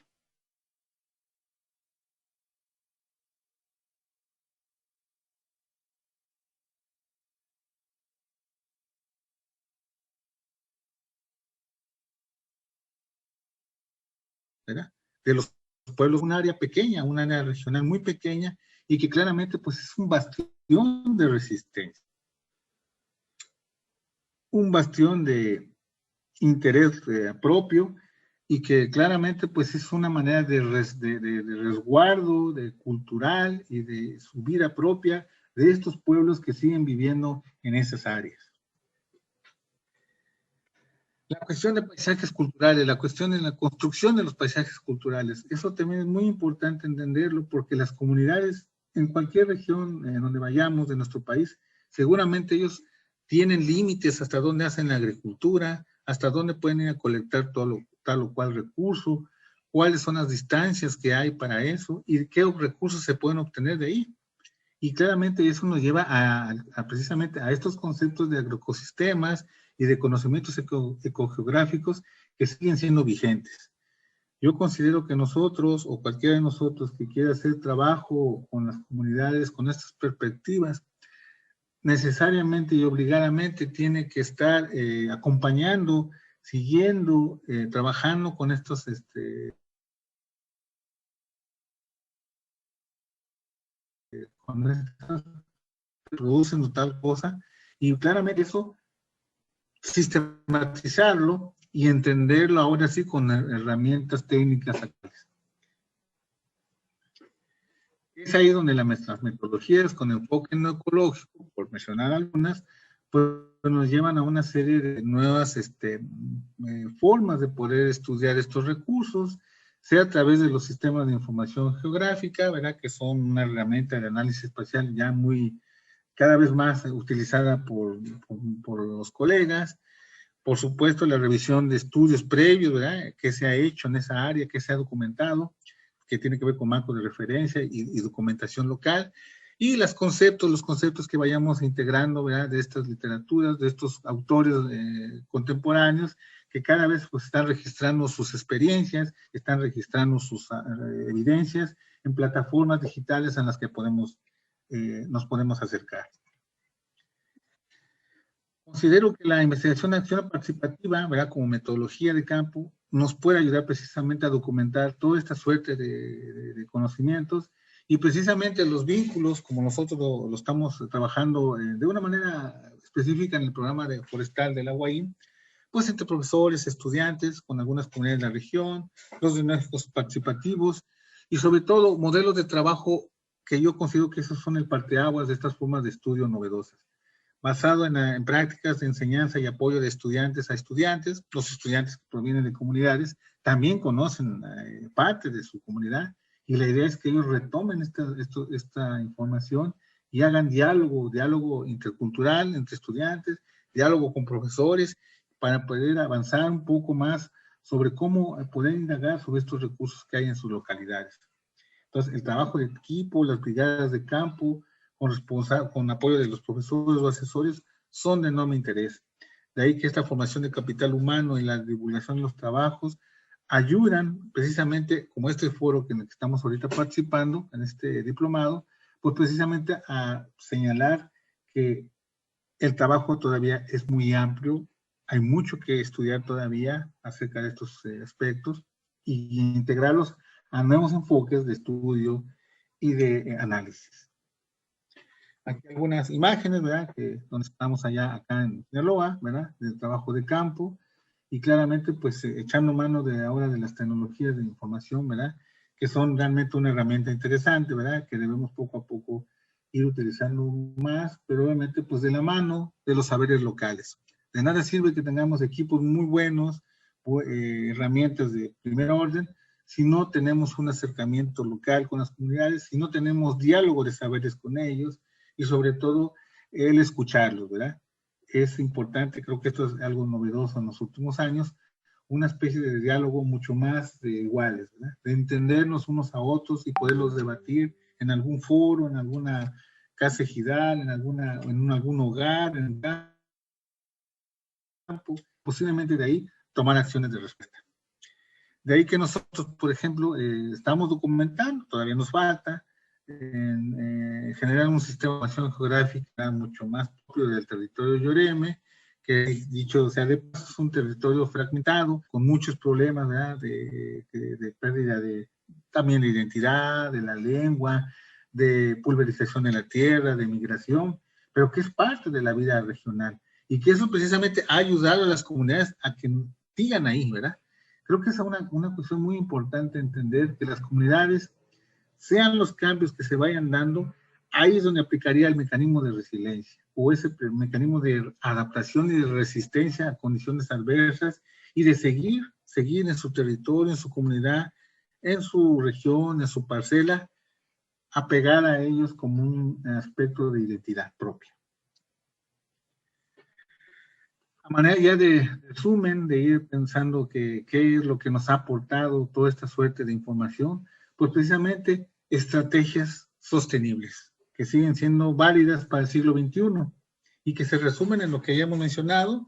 ¿Verdad? De los pueblos, un área pequeña, un área regional muy pequeña, y que claramente pues es un bastión de resistencia. Un bastión de interés propio, y que claramente pues es una manera de resguardo, de cultural y de su vida propia de estos pueblos que siguen viviendo en esas áreas. La cuestión de paisajes culturales, la cuestión de la construcción de los paisajes culturales, eso también es muy importante entenderlo, porque las comunidades en cualquier región en donde vayamos de nuestro país, seguramente ellos tienen límites hasta dónde hacen la agricultura, hasta dónde pueden ir a colectar tal o cual recurso, cuáles son las distancias que hay para eso y qué recursos se pueden obtener de ahí. Y claramente eso nos lleva precisamente a estos conceptos de agroecosistemas y de conocimientos ecogeográficos que siguen siendo vigentes. Yo considero que nosotros, o cualquiera de nosotros que quiera hacer trabajo con las comunidades, con estas perspectivas, necesariamente y obligadamente tiene que estar acompañando, siguiendo, trabajando con estos que producen tal cosa, y claramente eso sistematizarlo y entenderlo ahora sí con herramientas técnicas actuales. Es ahí donde las metodologías con enfoque no ecológico, por mencionar algunas, pues nos llevan a una serie de nuevas formas de poder estudiar estos recursos, sea a través de los sistemas de información geográfica, ¿verdad? Que son una herramienta de análisis espacial ya cada vez más utilizada por los colegas. Por supuesto, la revisión de estudios previos, ¿verdad? ¿Qué se ha hecho en esa área? ¿Qué se ha documentado? Que tiene que ver con marcos de referencia y documentación local. Y los conceptos que vayamos integrando, ¿verdad? De estas literaturas, de estos autores contemporáneos, que cada vez pues, están registrando sus experiencias, están registrando sus evidencias en plataformas digitales en las que nos podemos acercar. Considero que la investigación de acción participativa, ¿verdad? Como metodología de campo, nos puede ayudar precisamente a documentar toda esta suerte de conocimientos y precisamente los vínculos, como nosotros lo estamos trabajando de una manera específica en el programa forestal de la UAI, pues entre profesores, estudiantes, con algunas comunidades de la región, los diagnósticos participativos y sobre todo modelos de trabajo que yo considero que esos son el parteaguas de estas formas de estudio novedosas, basado en prácticas de enseñanza y apoyo de estudiantes a estudiantes. Los estudiantes que provienen de comunidades también conocen parte de su comunidad, y la idea es que ellos retomen esta información y hagan diálogo intercultural entre estudiantes, diálogo con profesores, para poder avanzar un poco más sobre cómo poder indagar sobre estos recursos que hay en sus localidades. Entonces, el trabajo de equipo, las brigadas de campo, con apoyo de los profesores o asesores, son de enorme interés. De ahí que esta formación de capital humano y la divulgación de los trabajos ayudan precisamente, como este foro en el que estamos ahorita participando, en este diplomado, pues precisamente a señalar que el trabajo todavía es muy amplio, hay mucho que estudiar todavía acerca de estos aspectos y integrarlos a nuevos enfoques de estudio y de análisis. Aquí algunas imágenes, ¿verdad? Donde estamos acá en Sinaloa, ¿verdad? Del trabajo de campo. y claramente pues echando mano de ahora de las tecnologías de información, ¿verdad? Que son realmente una herramienta interesante, ¿verdad? Que debemos poco a poco ir utilizando más, pero obviamente pues de la mano de los saberes locales. De nada sirve que tengamos equipos muy buenos, herramientas de primer orden, si no tenemos un acercamiento local con las comunidades, si no tenemos diálogo de saberes con ellos, y sobre todo el escucharlos, ¿verdad? Es importante, creo que esto es algo novedoso en los últimos años, una especie de diálogo mucho más de iguales, ¿verdad? De entendernos unos a otros y poderlos debatir en algún foro, en alguna casa ejidal, en algún hogar, en el campo, posiblemente de ahí tomar acciones de respuesta. De ahí que nosotros, por ejemplo, estamos documentando, todavía nos falta, generar un sistema de información geográfica mucho más propio del territorio de Lloreme, que dicho sea de paso, es un territorio fragmentado, con muchos problemas, ¿verdad? De pérdida también de identidad, de la lengua, de pulverización de la tierra, de migración, pero que es parte de la vida regional, y que eso precisamente ha ayudado a las comunidades a que sigan ahí, ¿verdad? Creo que es una cuestión muy importante entender que las comunidades, sean los cambios que se vayan dando, ahí es donde aplicaría el mecanismo de resiliencia o ese mecanismo de adaptación y de resistencia a condiciones adversas y de seguir en su territorio, en su comunidad, en su región, en su parcela, apegada a ellos como un aspecto de identidad propia. A manera ya de resumen, de ir pensando qué es lo que nos ha aportado toda esta suerte de información, pues precisamente estrategias sostenibles, que siguen siendo válidas para el siglo XXI y que se resumen en lo que ya hemos mencionado,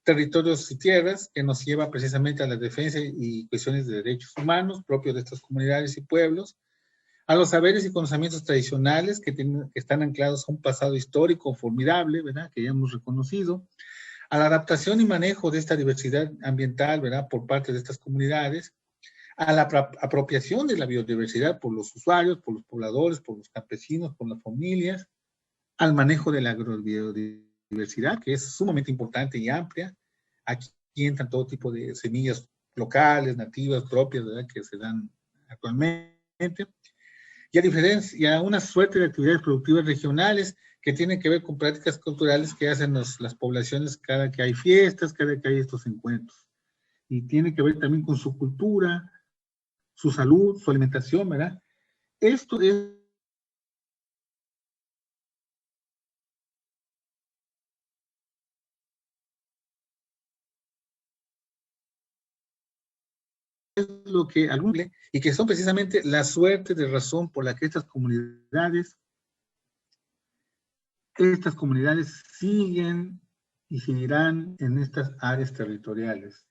territorios y tierras, que nos lleva precisamente a la defensa y cuestiones de derechos humanos propios de estas comunidades y pueblos, a los saberes y conocimientos tradicionales que están anclados a un pasado histórico formidable, ¿verdad? Que ya hemos reconocido, a la adaptación y manejo de esta diversidad ambiental, ¿verdad? Por parte de estas comunidades, a la apropiación de la biodiversidad por los usuarios, por los pobladores, por los campesinos, por las familias, al manejo de la agrobiodiversidad, que es sumamente importante y amplia. Aquí entran todo tipo de semillas locales, nativas, propias, ¿verdad? Que se dan actualmente. Y a una suerte de actividades productivas regionales que tienen que ver con prácticas culturales que hacen las poblaciones cada que hay fiestas, cada que hay estos encuentros. Y tiene que ver también con su cultura, su salud, su alimentación, ¿verdad? Esto es lo que algunos, y que son precisamente la suerte de razón por la que estas comunidades siguen y seguirán en estas áreas territoriales.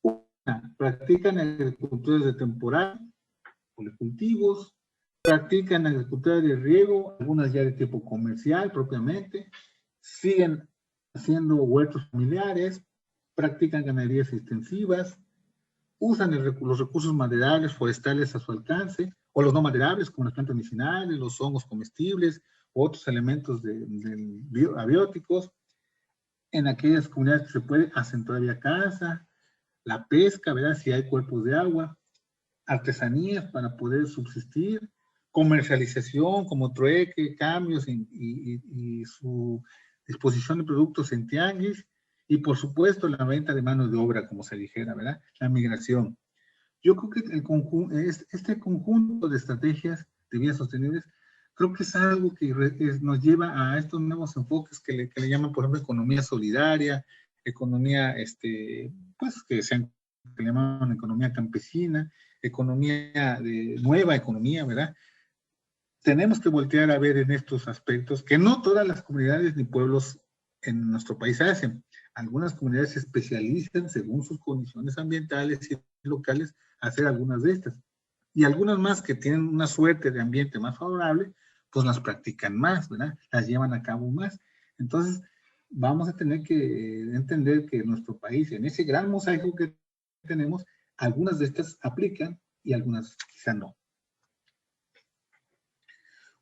Una, practican agricultura de temporada, policultivos, practican agricultura de riego, algunas ya de tipo comercial propiamente, siguen haciendo huertos familiares, practican ganaderías extensivas, usan los recursos maderables, forestales a su alcance, o los no maderables, como las plantas medicinales, los hongos comestibles, u otros elementos abióticos. En aquellas comunidades que se puede, hacen todavía caza, la pesca, ¿verdad? Si hay cuerpos de agua, artesanías para poder subsistir, comercialización como trueque, cambios y su disposición de productos en tianguis, y por supuesto la venta de mano de obra, como se dijera, ¿verdad? La migración. Yo creo que este conjunto de estrategias de vías sostenibles, creo que es algo que nos lleva a estos nuevos enfoques que le llaman, por ejemplo, economía solidaria, economía, pues que le llaman economía campesina, nueva economía, ¿verdad? Tenemos que voltear a ver en estos aspectos que no todas las comunidades ni pueblos en nuestro país hacen. Algunas comunidades se especializan según sus condiciones ambientales y locales a hacer algunas de estas. Y algunas más que tienen una suerte de ambiente más favorable, pues las practican más, ¿verdad? Las llevan a cabo más. Entonces, vamos a tener que entender que en nuestro país, en ese gran mosaico que tenemos, algunas de estas aplican y algunas quizá no.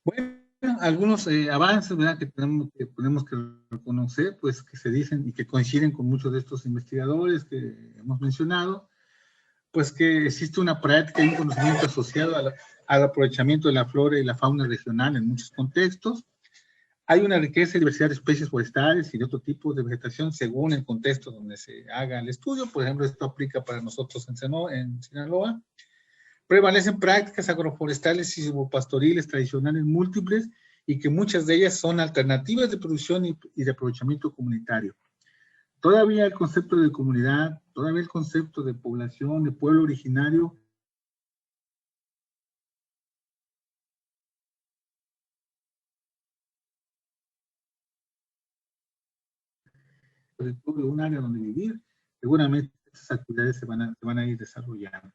Bueno, algunos avances, ¿verdad?, que tenemos que reconocer, pues que se dicen y que coinciden con muchos de estos investigadores que hemos mencionado, pues que existe una práctica y un conocimiento asociado al aprovechamiento de la flora y la fauna regional en muchos contextos. Hay una riqueza y diversidad de especies forestales y de otro tipo de vegetación según el contexto donde se haga el estudio. Por ejemplo, esto aplica para nosotros en Sinaloa. Prevalecen prácticas agroforestales y silvopastoriles tradicionales múltiples y que muchas de ellas son alternativas de producción y de aprovechamiento comunitario. Todavía el concepto de comunidad, todavía el concepto de población, de pueblo originario, de un área donde vivir, seguramente estas actividades se van a ir desarrollando.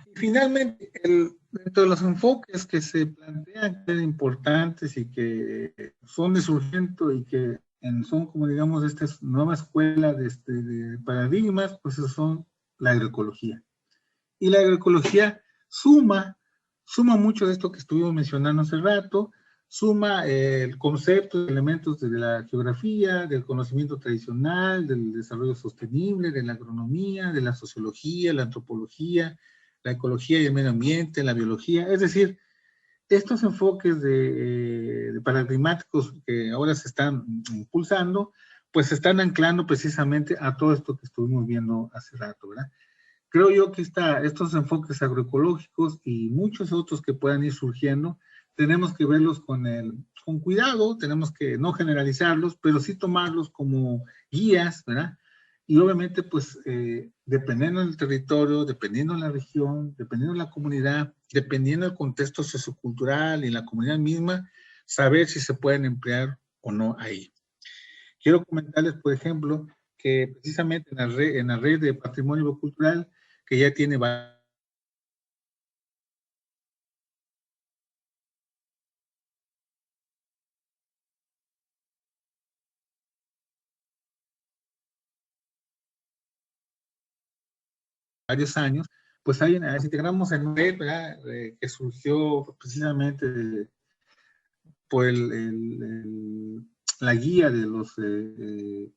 Y finalmente, dentro de los enfoques que se plantean, que son importantes y que son de surgimiento y que son, como digamos, esta nueva escuela de paradigmas, pues son la agroecología. Y la agroecología suma mucho de esto que estuvimos mencionando hace rato, suma el concepto de elementos de la geografía, del conocimiento tradicional, del desarrollo sostenible, de la agronomía, de la sociología, la antropología, la ecología y el medio ambiente, la biología. Es decir, estos enfoques de paradigmáticos que ahora se están impulsando, pues se están anclando precisamente a todo esto que estuvimos viendo hace rato, ¿verdad? Creo yo que estos enfoques agroecológicos y muchos otros que puedan ir surgiendo, tenemos que verlos con cuidado, tenemos que no generalizarlos, pero sí tomarlos como guías, ¿verdad? Y obviamente, pues, dependiendo del territorio, dependiendo de la región, dependiendo de la comunidad, dependiendo del contexto sociocultural y la comunidad misma, saber si se pueden emplear o no ahí. Quiero comentarles, por ejemplo, que precisamente en la red de patrimonio cultural, que ya tiene varios años, pues ahí nos integramos en una red, ¿verdad?, que surgió precisamente por la guía de los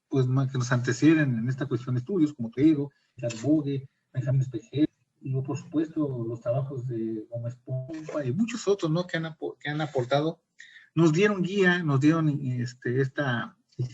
pues, que nos anteceden en esta cuestión de estudios, como te digo, Charles Bogue, Benjamín Espejel, y por supuesto los trabajos de Gómez Pompa y muchos otros, ¿no?, que han aportado, nos dieron guía, nos dieron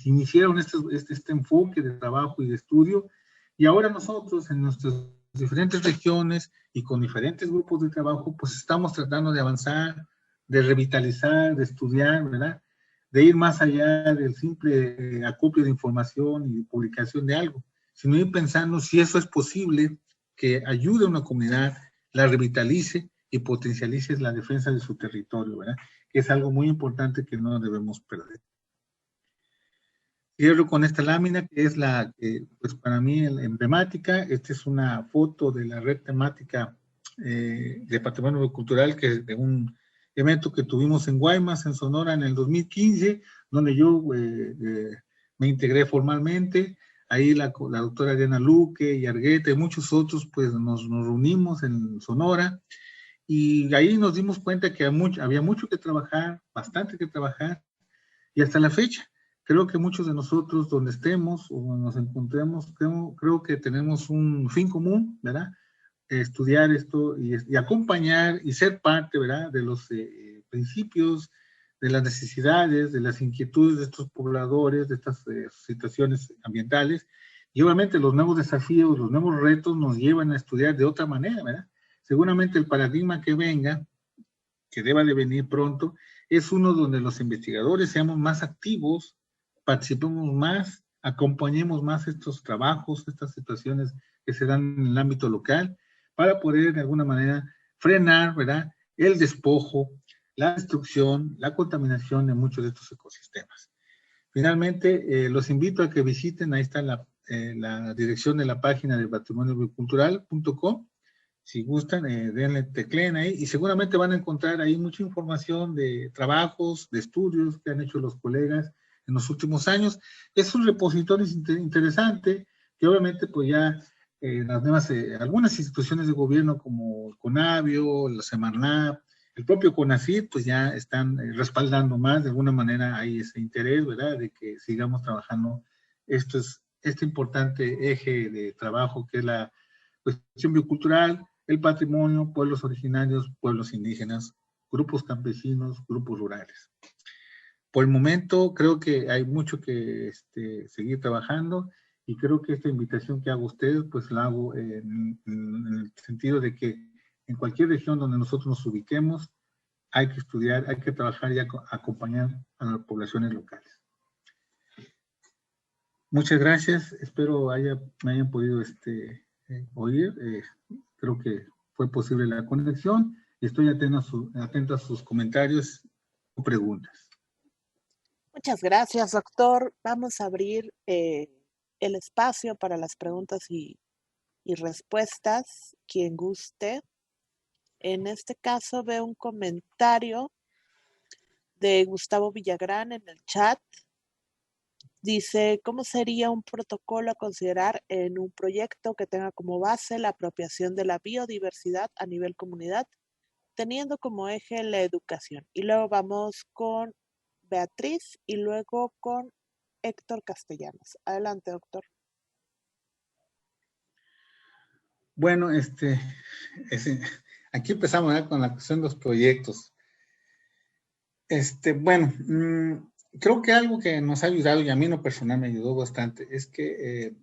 iniciaron este enfoque de trabajo y de estudio, y ahora nosotros en nuestras diferentes regiones y con diferentes grupos de trabajo, pues estamos tratando de avanzar, de revitalizar, de estudiar, ¿verdad?, de ir más allá del simple acopio de información y publicación de algo, sino ir pensando si eso es posible, que ayude a una comunidad, la revitalice y potencialice la defensa de su territorio, ¿verdad?, que es algo muy importante que no debemos perder. Cierro con esta lámina, que es la que, pues para mí, emblemática. Esta es una foto de la red temática de patrimonio cultural, que es de un evento que tuvimos en Guaymas, en Sonora, en el 2015, donde yo me integré formalmente. Ahí la doctora Diana Luque y Argueta y muchos otros, pues nos reunimos en Sonora, y ahí nos dimos cuenta que había mucho que trabajar, bastante que trabajar, y hasta la fecha, creo que muchos de nosotros, donde estemos o nos encontremos, creo que tenemos un fin común, ¿verdad?, estudiar esto y acompañar y ser parte, ¿verdad?, de los principios, de las necesidades, de las inquietudes de estos pobladores, de estas situaciones ambientales, y obviamente los nuevos desafíos, los nuevos retos nos llevan a estudiar de otra manera, ¿verdad? Seguramente el paradigma que venga, que deba de venir pronto, es uno donde los investigadores seamos más activos, participemos más, acompañemos más estos trabajos, estas situaciones que se dan en el ámbito local, para poder de alguna manera frenar, ¿verdad?, el despojo, la destrucción, la contaminación de muchos de estos ecosistemas. Finalmente, los invito a que visiten, ahí está la dirección de la página de patrimoniocultural.com. Si gustan, denle, tecleen ahí, y seguramente van a encontrar ahí mucha información de trabajos, de estudios que han hecho los colegas en los últimos años. Es un repositorio interesante, que obviamente pues ya las nuevas, algunas instituciones de gobierno como el CONAVIO, la Semarnat, el propio CONACYT, pues ya están respaldando más, de alguna manera hay ese interés, ¿verdad?, de que sigamos trabajando este importante eje de trabajo que es la cuestión biocultural, el patrimonio, pueblos originarios, pueblos indígenas, grupos campesinos, grupos rurales. Por el momento creo que hay mucho que seguir trabajando, y creo que esta invitación que hago a ustedes, pues la hago en el sentido de que en cualquier región donde nosotros nos ubiquemos, hay que estudiar, hay que trabajar y acompañar a las poblaciones locales. Muchas gracias, espero me hayan podido oír. Creo que fue posible la conexión y estoy atento a sus comentarios o preguntas. Muchas gracias, doctor. Vamos a abrir el espacio para las preguntas y respuestas, quien guste. En este caso veo un comentario de Gustavo Villagrán en el chat. Dice, ¿cómo sería un protocolo a considerar en un proyecto que tenga como base la apropiación de la biodiversidad a nivel comunidad, teniendo como eje la educación? Y luego vamos con Beatriz y luego con Héctor Castellanos. Adelante, doctor. Bueno, aquí empezamos, ¿verdad?, con la cuestión de los proyectos. Bueno, creo que algo que nos ha ayudado, y a mí en lo personal me ayudó bastante, es que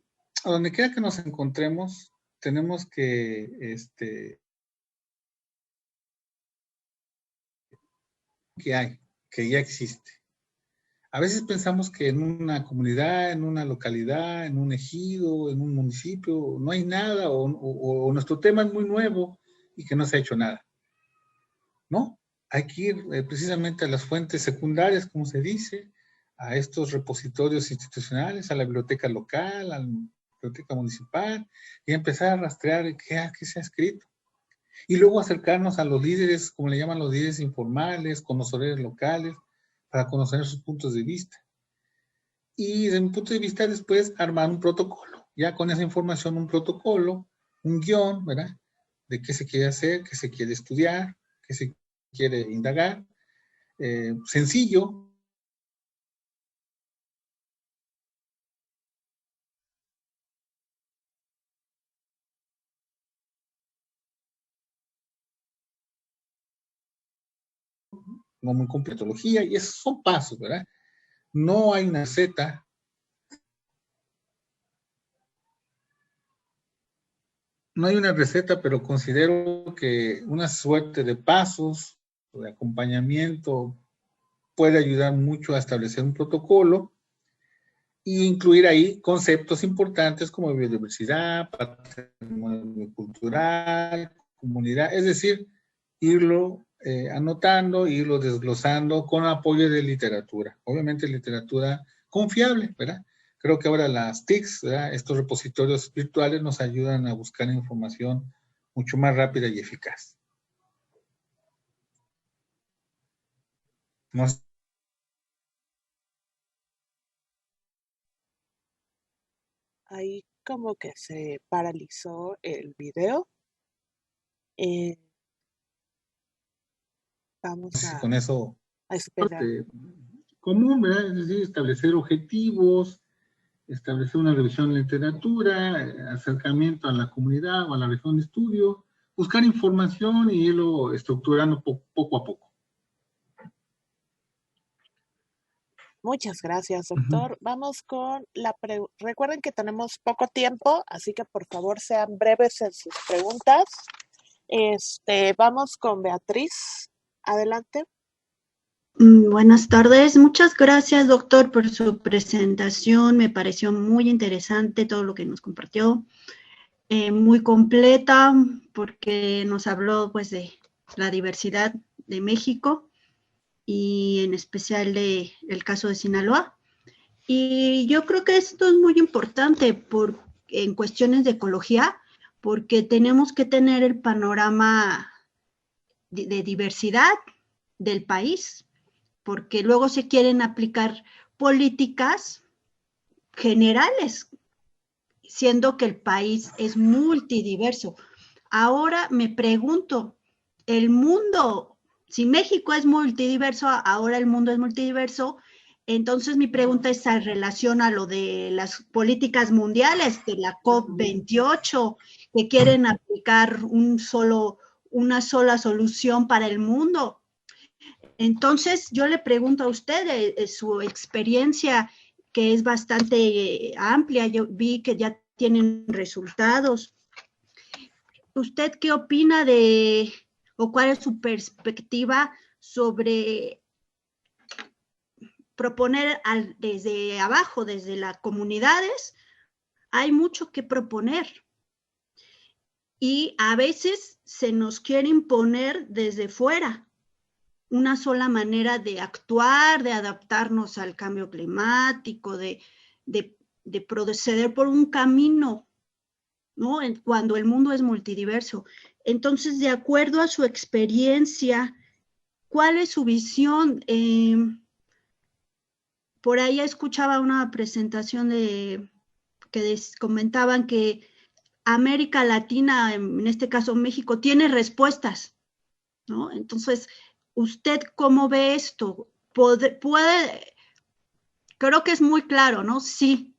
a donde quiera que nos encontremos, tenemos que que ya existe. A veces pensamos que en una comunidad, en una localidad, en un ejido, en un municipio, no hay nada, o nuestro tema es muy nuevo y que no se ha hecho nada. ¿No? Hay que ir precisamente a las fuentes secundarias, como se dice, a estos repositorios institucionales, a la biblioteca local, a la biblioteca municipal, y empezar a rastrear qué se ha escrito. Y luego acercarnos a los líderes, como le llaman los líderes informales, conocedores locales, para conocer sus puntos de vista. Y desde mi punto de vista, después armar un protocolo. Ya con esa información, un protocolo, un guión, ¿verdad?, de qué se quiere hacer, qué se quiere estudiar, qué se quiere indagar. Sencillo. No muy completología, y esos son pasos, ¿verdad? No hay una receta. No hay una receta, pero considero que una suerte de pasos, de acompañamiento, puede ayudar mucho a establecer un protocolo e incluir ahí conceptos importantes como biodiversidad, patrimonio cultural, comunidad, es decir, irlo anotando, irlo desglosando con apoyo de literatura. Obviamente literatura confiable, ¿verdad? Creo que ahora las TICs, ¿verdad?, estos repositorios virtuales nos ayudan a buscar información mucho más rápida y eficaz. No sé. Ahí como que se paralizó el video. Vamos a, con eso esperar. Común, ¿verdad? Es decir, establecer objetivos, establecer una revisión de literatura, acercamiento a la comunidad o a la región de estudio, buscar información y irlo estructurando poco a poco. Muchas gracias, doctor. Vamos con recuerden que tenemos poco tiempo, así que por favor sean breves en sus preguntas. Vamos con Beatriz. Adelante. Buenas tardes. Muchas gracias, doctor, por su presentación. Me pareció muy interesante todo lo que nos compartió. Muy completa, porque nos habló, pues, de la diversidad de México y en especial del caso de Sinaloa. Y yo creo que esto es muy importante en cuestiones de ecología, porque tenemos que tener el panorama de diversidad del país, porque luego se quieren aplicar políticas generales siendo que el país es multidiverso. Ahora me pregunto, el mundo, si México es multidiverso, ahora el mundo es multidiverso, entonces mi pregunta es en relación a lo de las políticas mundiales, de la COP28, que quieren aplicar una sola solución para el mundo. Entonces yo le pregunto a usted, su experiencia, que es bastante amplia, yo vi que ya tienen resultados. ¿Usted qué opina o cuál es su perspectiva sobre proponer desde abajo, desde las comunidades? Hay mucho que proponer y a veces se nos quiere imponer desde fuera una sola manera de actuar, de adaptarnos al cambio climático, de proceder por un camino, ¿no? Cuando el mundo es multidiverso. Entonces, de acuerdo a su experiencia, ¿cuál es su visión? Por ahí escuchaba una presentación que comentaban que América Latina, en este caso México, tiene respuestas, ¿no? Entonces, ¿usted cómo ve esto? Creo que es muy claro, ¿no? Sí,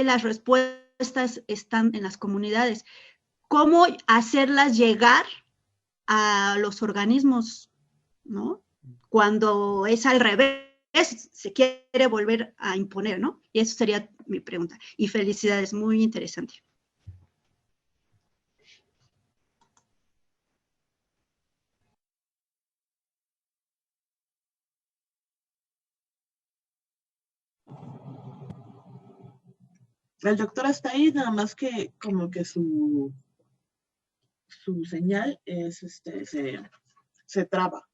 las respuestas están en las comunidades. ¿Cómo hacerlas llegar a los organismos, ¿no? Cuando es al revés, se quiere volver a imponer, ¿no? Y eso sería mi pregunta. Y felicidades, muy interesante. El doctor está ahí, nada más que como que su señal es, se traba.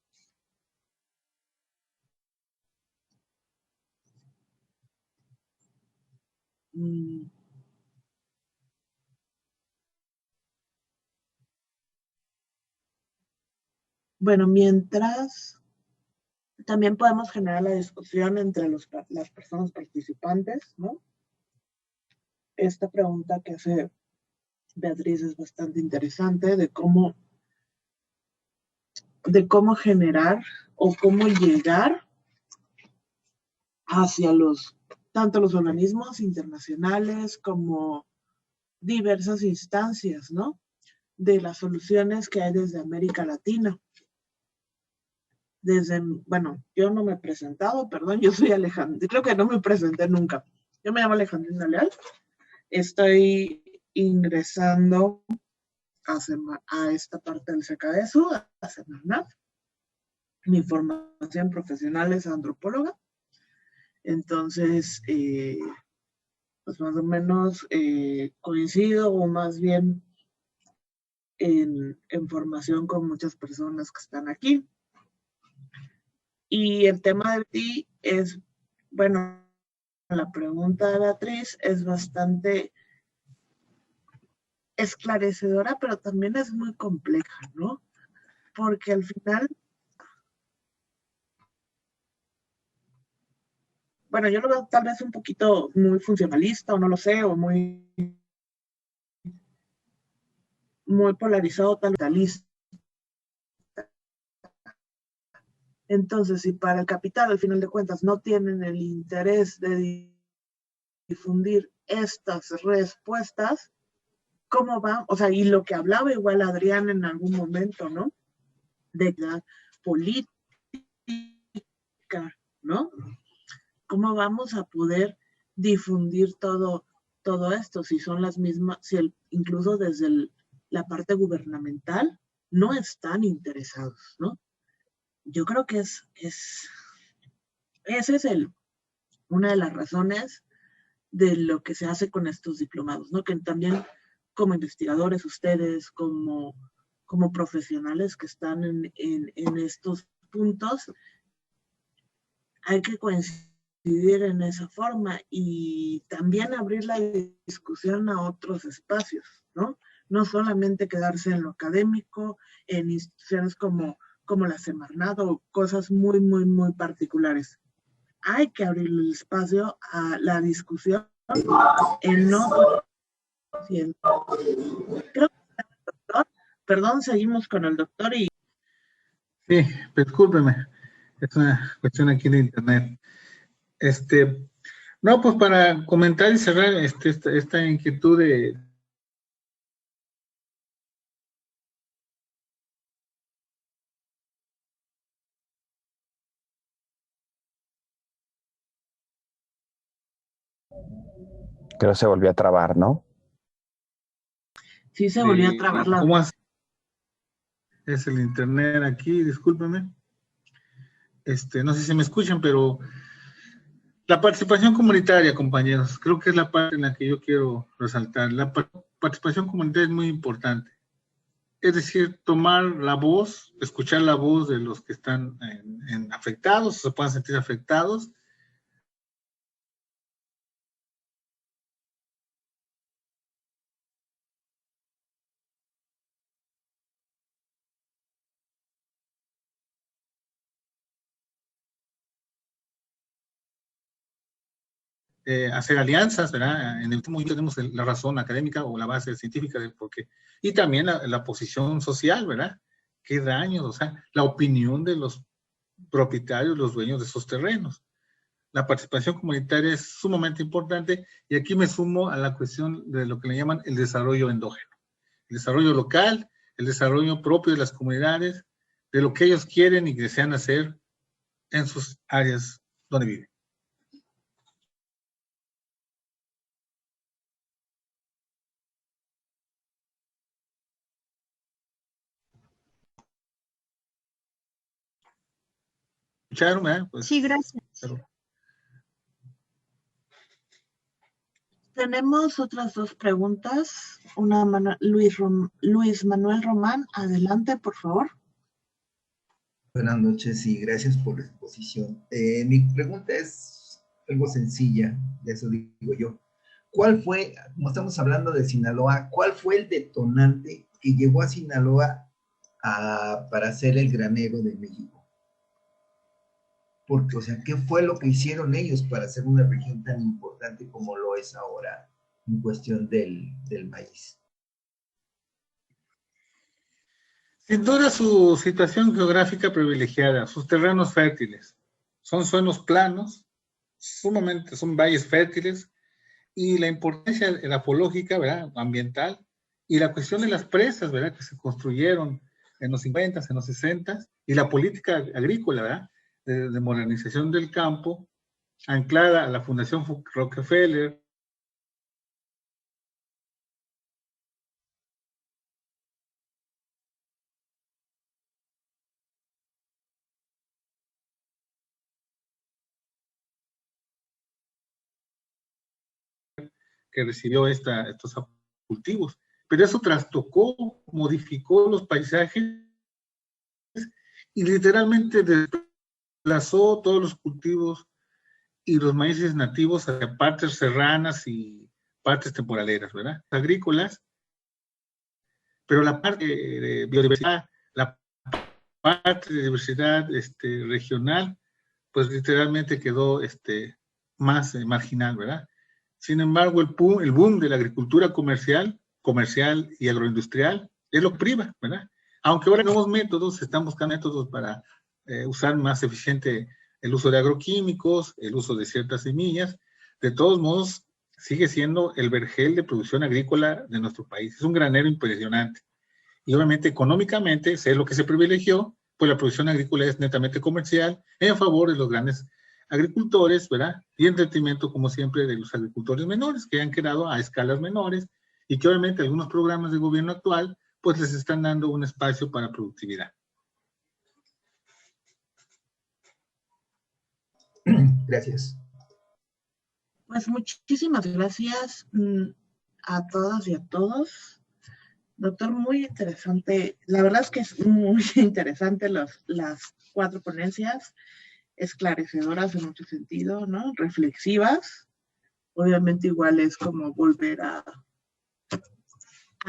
Bueno, mientras también podemos generar la discusión entre las personas participantes, ¿no? Esta pregunta que hace Beatriz es bastante interesante de cómo generar o cómo llegar hacia tanto los organismos internacionales como diversas instancias, ¿no? De las soluciones que hay desde América Latina. Bueno, yo no me he presentado, perdón, yo soy Alejandra, creo que no me presenté nunca. Yo me llamo Alejandrina Leal, estoy ingresando a esta parte del CKSU, a Semarnat. Mi formación profesional es antropóloga, entonces, pues más o menos coincido, o más bien en formación con muchas personas que están aquí. Y el tema de ti es, bueno, la pregunta de Beatriz es bastante esclarecedora, pero también es muy compleja, ¿no? Porque al final, bueno, yo lo veo tal vez un poquito muy funcionalista, o no lo sé, o muy polarizado, talista. Entonces, si para el capital, al final de cuentas, no tienen el interés de difundir estas respuestas, ¿cómo va? O sea, y lo que hablaba igual Adrián en algún momento, ¿no? De la política, ¿no? ¿Cómo vamos a poder difundir todo esto si son las mismas, incluso desde la parte gubernamental no están interesados, ¿no? Yo creo que esa es una de las razones de lo que se hace con estos diplomados, ¿no? Que también como investigadores, ustedes como profesionales que están en estos puntos, hay que coincidir en esa forma y también abrir la discusión a otros espacios, ¿no? No solamente quedarse en lo académico, en instituciones como la Semarnat o cosas muy, muy, muy particulares. Hay que abrir el espacio a la discusión en otros Sí, creo que está el doctor. Perdón, seguimos con el doctor y... Sí, discúlpeme. Es una cuestión aquí de internet. No, pues para comentar y cerrar esta inquietud de... Creo que se volvió a trabar, ¿no? Sí, se volvió a trabar la... ¿Cómo es el internet aquí? Discúlpeme. No sé si me escuchan, pero la participación comunitaria, compañeros, creo que es la parte en la que yo quiero resaltar. La participación comunitaria es muy importante. Es decir, tomar la voz, escuchar la voz de los que están afectados, o se puedan sentir afectados. Hacer alianzas, ¿verdad? En el último momento tenemos la razón académica o la base científica del porqué. Y también la posición social, ¿verdad? Qué daños, o sea, la opinión de los propietarios, los dueños de esos terrenos. La participación comunitaria es sumamente importante y aquí me sumo a la cuestión de lo que le llaman el desarrollo endógeno. El desarrollo local, el desarrollo propio de las comunidades, de lo que ellos quieren y desean hacer en sus áreas donde viven. ¿Escucharon, eh? Pues, Sí, gracias. Tenemos otras dos preguntas. Una, Luis Manuel Román, adelante, por favor. Buenas noches y gracias por la exposición. Mi pregunta es algo sencilla, de eso digo yo. ¿Cuál fue, como estamos hablando de Sinaloa, cuál fue el detonante que llevó a Sinaloa para ser el granero de México? Porque, o sea, ¿qué fue lo que hicieron ellos para ser una región tan importante como lo es ahora en cuestión del maíz? Sin duda su situación geográfica privilegiada, sus terrenos fértiles, son suelos planos, sumamente, son valles fértiles, y la importancia ecológica, ¿verdad? Ambiental, y la cuestión de las presas, ¿verdad? Que se construyeron en los 50, en los 60, y la política agrícola, ¿verdad? De modernización del campo, anclada a la Fundación Rockefeller, que recibió estos cultivos. Pero eso trastocó, modificó los paisajes y literalmente desplazó todos los cultivos y los maíces nativos hacia partes serranas y partes temporaleras, ¿verdad? Agrícolas, pero la parte de biodiversidad, la parte de diversidad regional, pues literalmente quedó más marginal, ¿verdad? Sin embargo, el boom de la agricultura comercial y agroindustrial es lo que priva, ¿verdad? Aunque ahora nuevos métodos, se están buscando métodos para usar más eficiente el uso de agroquímicos, el uso de ciertas semillas, de todos modos sigue siendo el vergel de producción agrícola de nuestro país. Es un granero impresionante. Y obviamente económicamente, es lo que se privilegió, pues la producción agrícola es netamente comercial en favor de los grandes agricultores, ¿verdad? Y en detrimento, como siempre, de los agricultores menores, que han quedado a escalas menores y que obviamente algunos programas de gobierno actual, pues les están dando un espacio para productividad. Gracias. Pues muchísimas gracias a todas y a todos. Doctor, muy interesante. La verdad es que es muy interesante las 4 ponencias, esclarecedoras en mucho sentido, ¿no? Reflexivas. Obviamente igual es como volver a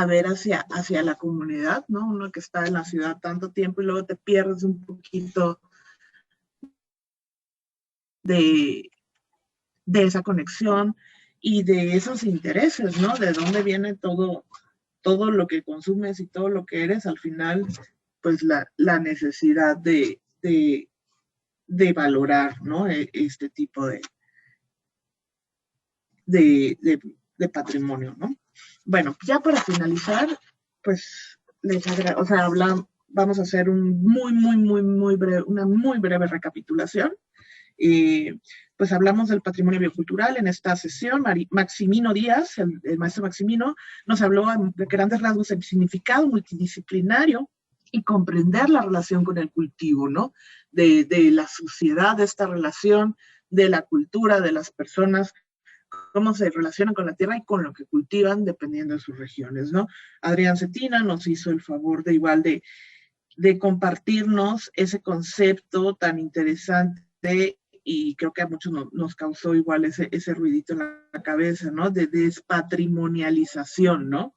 ver hacia la comunidad, ¿no? Uno que está en la ciudad tanto tiempo y luego te pierdes un poquito de esa conexión y de esos intereses, ¿no? De dónde viene todo lo que consumes y todo lo que eres, al final, pues la necesidad de valorar, ¿no? Este tipo de patrimonio, ¿no? Bueno, ya para finalizar, pues vamos a hacer una muy breve recapitulación. Pues hablamos del patrimonio biocultural en esta sesión. Maximino Díaz, el maestro Maximino, nos habló de grandes rasgos del significado multidisciplinario y comprender la relación con el cultivo, ¿no? De la sociedad, de esta relación, de la cultura, de las personas, cómo se relacionan con la tierra y con lo que cultivan dependiendo de sus regiones, ¿no? Adrián Cetina nos hizo el favor de igual de compartirnos ese concepto tan interesante y creo que a muchos nos causó igual ese ruidito en la cabeza, ¿no? De despatrimonialización, ¿no?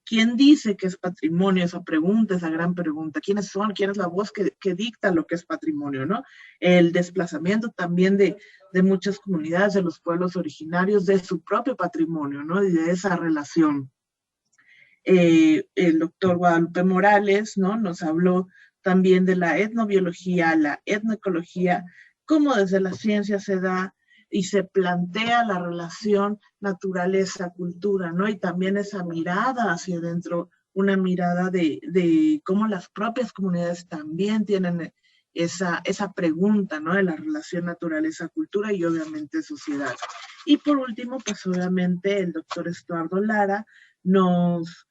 ¿Quién dice que es patrimonio? Esa pregunta, esa gran pregunta. ¿Quiénes son? ¿Quién es la voz que dicta lo que es patrimonio, no? El desplazamiento también de muchas comunidades, de los pueblos originarios, de su propio patrimonio, ¿no? Y de esa relación. El doctor Guadalupe Morales, ¿no? Nos habló también de la etnobiología, la etnoecología, cómo desde la ciencia se da y se plantea la relación naturaleza-cultura, ¿no? Y también esa mirada hacia adentro, una mirada de cómo las propias comunidades también tienen esa pregunta, ¿no? De la relación naturaleza-cultura y obviamente sociedad. Y por último, pues obviamente el doctor Estuardo Lara nos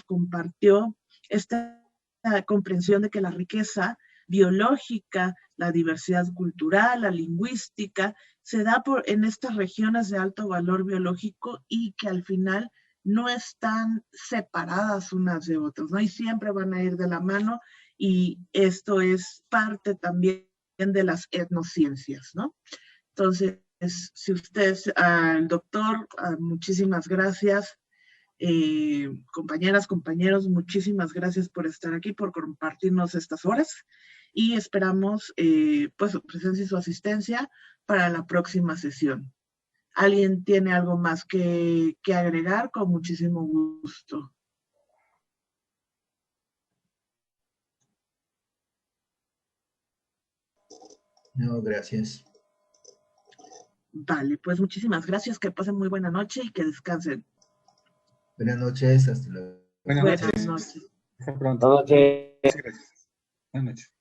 compartió esta comprensión de que la riqueza biológica, la diversidad cultural, la lingüística, se da en estas regiones de alto valor biológico y que al final no están separadas unas de otras, ¿no? Y siempre van a ir de la mano y esto es parte también de las etnociencias, ¿no? Entonces, si ustedes, al doctor, muchísimas gracias. Compañeras, compañeros, muchísimas gracias por estar aquí, por compartirnos estas horas y esperamos pues su presencia y su asistencia para la próxima sesión. ¿Alguien tiene algo más que agregar? Con muchísimo gusto. No, gracias. Vale, pues muchísimas gracias, que pasen muy buena noche y que descansen. Buenas noches, hasta luego. Buenas noches. Noches. Hasta pronto. Buenas noches. Gracias. Buenas noches.